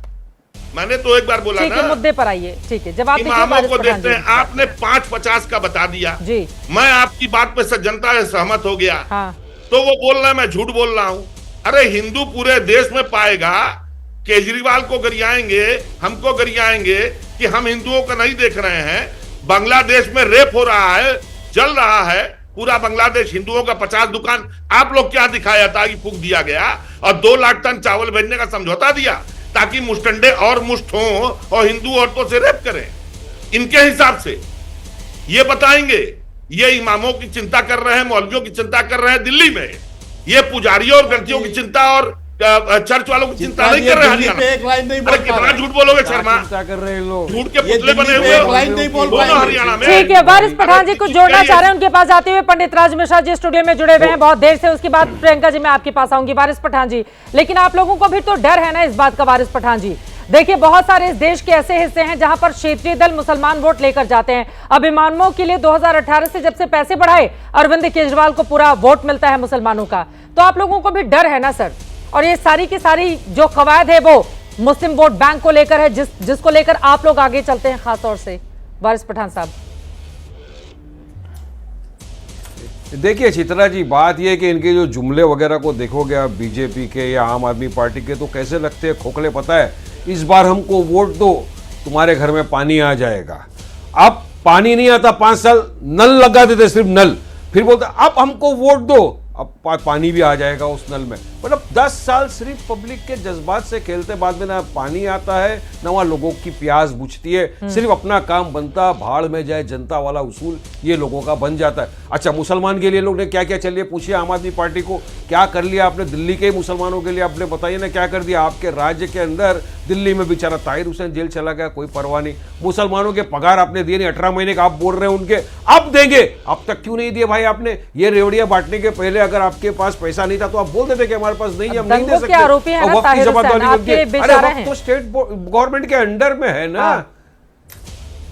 मैंने तो एक बार बोला। ठीक है, मुद्दे पर आइए, ठीक है, जवाब इमामों को देते हैं, आपने 550 का बता दिया जी, मैं आपकी बात पे जनता से सहमत हो गया, हाँ। तो वो बोल रहा है मैं झूठ बोल रहा हूँ। अरे हिंदू पूरे देश में पाएगा, केजरीवाल को गरियाएंगे, हमको गरियाएंगे कि हम हिंदुओं का नहीं देख रहे हैं। बांग्लादेश में रेप हो रहा है, जल रहा है पूरा बांग्लादेश, हिंदुओं का 50 दुकान आप लोग क्या दिखाया था कि फूंक दिया गया, और 2 लाख टन चावल भेजने का समझौता दिया ताकि मुस्टंडे और मुष्ट हों और हिंदू औरतों से रेप करें। इनके हिसाब से ये बताएंगे, ये इमामों की चिंता कर रहे हैं, मौलवियों की चिंता कर रहे हैं दिल्ली में, ये पुजारियों और गलतियों की चिंता और चर्च वालों की चिंता नहीं कर रहे हैं। अरे कितना झूठ बोलोगे शर्मा, कर रहे लोग, झूठ के पुतले बने हुए हरियाणा में। ठीक है, वारिस पठान जी कुछ जोड़ना चाह रहे हैं, उनके पास आते हुए पंडित राज मिश्रा जी स्टूडियो में जुड़े हुए हैं बहुत देर से, उसके बाद प्रियंका जी मैं आपके पास आऊंगी। वारिस पठान जी, लेकिन आप लोगों को भी तो डर है ना इस बात का। वारिस पठान जी देखिए, बहुत सारे इस देश के ऐसे हिस्से हैं जहां पर क्षेत्रीय दल मुसलमान वोट लेकर जाते हैं। अब इमामों के लिए 2018 से जब से पैसे बढ़ाए, अरविंद केजरीवाल को पूरा वोट मिलता है मुसलमानों का, तो आप लोगों को भी डर है ना सर? और ये सारी की सारी जो कवायद है वो मुस्लिम वोट बैंक को लेकर है, जिसको लेकर आप लोग आगे चलते हैं खास तौर से। वारिस पठान साहब देखिए चित्रा जी, बात यह है कि इनके जो जुमले वगैरह को देखोगे आप बीजेपी के या आम आदमी पार्टी के, तो कैसे लगते हैं खोखले। पता है, इस बार हमको वोट दो, तुम्हारे घर में पानी आ जाएगा। अब पानी नहीं आता, 5 साल नल लगा देते, सिर्फ नल, फिर बोलते अब हमको वोट दो, अब पानी भी आ जाएगा उस नल में। मतलब 10 साल सिर्फ पब्लिक के जज्बात से खेलते, बाद में ना पानी आता है ना वहाँ लोगों की प्यास बुझती है, सिर्फ अपना काम बनता, भाड़ में जाए जनता वाला उसूल ये लोगों का बन जाता है। अच्छा, मुसलमान के लिए लोग ने क्या क्या, चलिए पूछिए आम आदमी पार्टी को क्या कर लिया आपने दिल्ली के मुसलमानों के लिए, आपने बताइए ना क्या कर दिया। आपके राज्य के अंदर दिल्ली में बेचारा ताहिर हुसैन जेल चला गया, कोई परवाह नहीं। मुसलमानों के पगार आपने दिए नहीं, 18 महीने का आप बोल रहे हैं उनके, अब देंगे, अब तक क्यों नहीं दिए भाई आपने? ये रेवड़िया बांटने के पहले अगर आपके पास पैसा नहीं था तो आप बोल देते कि हमारे पास नहीं है, हम नहीं दे सकते। आरोपी है ना ताहिर हुसैन, आपके बेचारा हैं। तो स्टेट गवर्नमेंट के अंडर में है ना।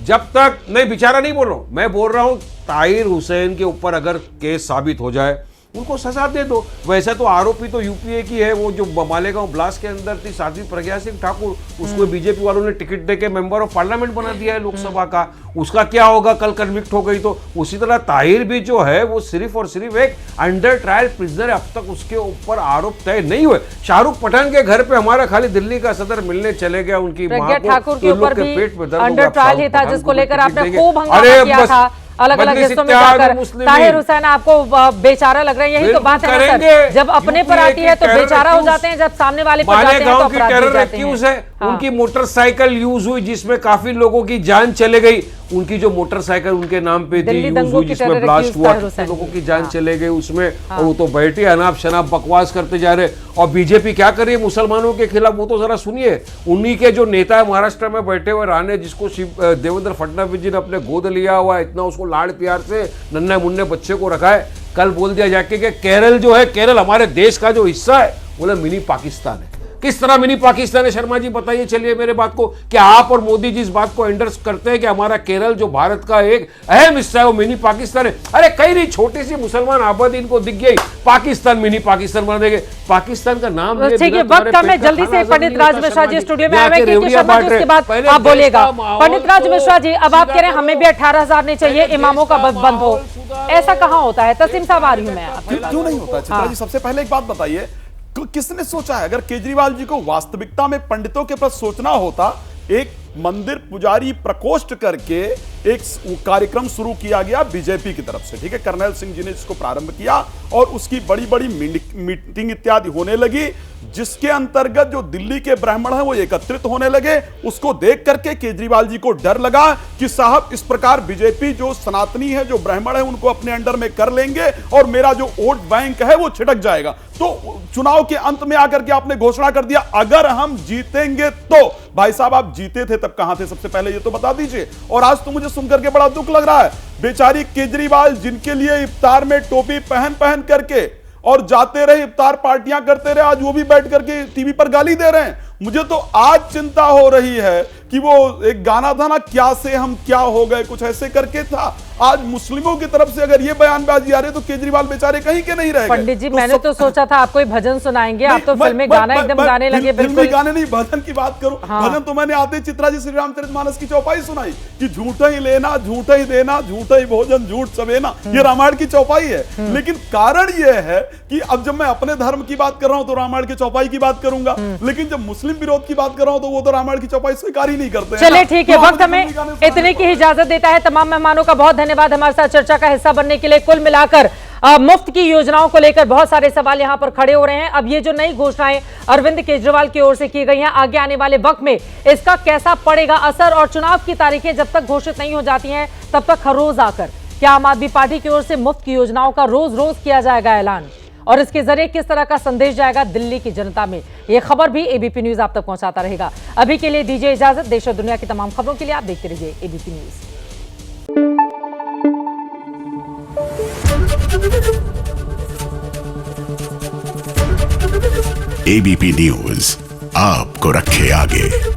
जब तक नहीं, बेचारा नहीं बोल रहा हूं मैं, बोल रहा हूं ताहिर हुसैन के ऊपर अगर केस साबित हो जाए, उनको सजा दे दो। वैसे तो आरोपी तो यूपीए की है, वो जो मालेगांव ब्लास्ट के अंदर थी साध्वी प्रज्ञा सिंह ठाकुर, उसको बीजेपी वालों ने टिकट देके मेंबर ऑफ पार्लियामेंट बना दिया है लोकसभा का। उसका क्या होगा कल कन्विक्ट हो गई तो? उसी तरह ताहिर भी जो है वो सिर्फ और सिर्फ एक अंडर ट्रायल प्रिजनर, अब तक उसके ऊपर आरोप तय नहीं हुए। शाहरुख पठान के घर पे हमारा खाली दिल्ली का सदर मिलने चले गया, उनकी प्रज्ञा ठाकुर के ऊपर भी अंडर ट्रायल ही था, जिसको लेकर आपने खूब हंगामा किया था अलग अलग हिस्सों में जाकर। ताहिर हुसैन आपको बेचारा लग रहा है, यही तो बात है ना सर, जब अपने पर आती है तो बेचारा हो जाते हैं, जब सामने वाले पर जाते हैं तो अपराधी हो जाते हैं। उनकी मोटरसाइकिल यूज हुई जिसमें काफी लोगों की जान चले गई, उनकी जो मोटरसाइकिल उनके नाम पे थी यूज हुई जिसमें ब्लास्ट हुआ, लोगों की जान चले गई उसमें, और वो तो बैठे अनाप शनाप बकवास करते जा रहे। और बीजेपी क्या कर रही है मुसलमानों के खिलाफ, वो तो जरा सुनिए। उन्हीं के जो नेता है महाराष्ट्र में बैठे हुए राणे, जिसको देवेंद्र फडणवीस जी ने अपने गोद लिया हुआ, इतना उसको लाड़ प्यार से नन्हे मुन्ने बच्चे को रखा है, कल बोल दिया जाके कि केरल जो है, केरल हमारे देश का जो हिस्सा है, बोले मिनी पाकिस्तान है। किस तरह मिनी पाकिस्तान है शर्मा जी बताइए चलिए मेरे बात को, क्या आप और मोदी जी इस बात को एंडर्स करते हैं कि हमारा केरल जो भारत का एक अहम हिस्सा है वो मिनी पाकिस्तान है? अरे कहीं नहीं, छोटी सी मुसलमान आबादी इनको दिख गई, पाकिस्तान मिनी पाकिस्तान बना देंगे। पाकिस्तान का नाम ठीक है, वक्त कम है, जल्दी से पंडित राज मिश्रा जी स्टूडियो में आए, के शर्मा जी उसके बाद आप बोलिएगा। पंडित राज मिश्रा जी, अब आप कह रहे हैं हमें भी 18,000 नहीं चाहिए, इमामों का बंद हो, ऐसा कहाँ होता है? तसीम साहब आ रही हूँ मैं, क्यों नहीं होता चित्रा जी? सबसे पहले एक बात बताइए, किसने सोचा है? अगर केजरीवाल जी को वास्तविकता में पंडितों के प्रति सोचना होता, एक मंदिर पुजारी प्रकोष्ठ करके एक कार्यक्रम शुरू किया गया बीजेपी की तरफ से, ठीक है, कर्नल सिंह जी ने इसको प्रारंभ किया और उसकी बड़ी बड़ी मीटिंग इत्यादि होने लगी, जिसके अंतर्गत जो दिल्ली के ब्राह्मण हैं वो एकत्रित होने लगे। उसको देख करके केजरीवाल जी को डर लगा कि साहब इस प्रकार बीजेपी जो सनातनी है, जो ब्राह्मण है, उनको अपने अंडर में कर लेंगे और मेरा जो वोट बैंक है वो छिटक जाएगा। तो चुनाव के अंत में आकर के आपने घोषणा कर दिया अगर हम जीतेंगे तो। भाई साहब आप जीते थे तब कहां थे, सबसे पहले ये तो बता दीजिए। और आज तो मुझे सुनकर के बड़ा दुख लग रहा है, बेचारी केजरीवाल जिनके लिए इफ्तार में टोपी पहन करके और जाते रहे इफ्तार पार्टियां करते रहे, आज वो भी बैठ करके टीवी पर गाली दे रहे हैं। मुझे तो आज चिंता हो रही है कि वो एक गाना था ना, क्या से हम क्या हो गए, कुछ ऐसे करके था। आज मुस्लिमों की तरफ से अगर ये बयानबाजी आ रही है तो केजरीवाल बेचारे कहीं के नहीं रहे। पंडित जी, मैंने तो सोचा था आप कोई भजन सुनाएंगे, आप तो फिल्मी गाना एकदम गाने लगे। फिल्मी गाने नहीं, भजन की बात करूं। भजन तो मैंने आते चित्रा जी श्री रामचरितमानस की चौपाई सुनाई कि झूठा ही लेना, झूठा ही देना, झूठा ही भोजन, झूठ सवेना, ये रामायण की चौपाई है। लेकिन कारण यह है कि अब जब मैं अपने धर्म की बात कर रहा हूं तो रामायण की चौपाई की बात करूंगा, लेकिन जब मुस्लिम विरोध की बात कर रहा हूं तो वो तो रामायण की चौपाई स्वीकार ही नहीं करते। चलिए ठीक है, वक्त हमें इतने की इजाजत देता है। तमाम मेहमानों का बहुत धन्यवाद हमारे साथ चर्चा का हिस्सा बनने के लिए। कुल मिलाकर मुफ्त की योजनाओं को लेकर बहुत सारे सवाल यहां पर खड़े हो रहे हैं। अब ये जो नई घोषणाएं अरविंद केजरीवाल की ओर से की गई हैं, आगे आने वाले वक्त में इसका कैसा पड़ेगा असर, और चुनाव की तारीखें जब तक घोषित नहीं हो जाती हैं तब तक हर रोज आकर क्या आम आदमी पार्टी की ओर से मुफ्त की योजनाओं का रोज रोज किया जाएगा ऐलान, और इसके जरिए किस तरह का संदेश जाएगा दिल्ली की जनता में, यह खबर भी एबीपी न्यूज आप तक पहुंचाता रहेगा। अभी के लिए दीजिए इजाजत। देश और दुनिया की तमाम खबरों के लिए आप देखते रहिए एबीपी न्यूज। एबीपी न्यूज आपको रखे आगे।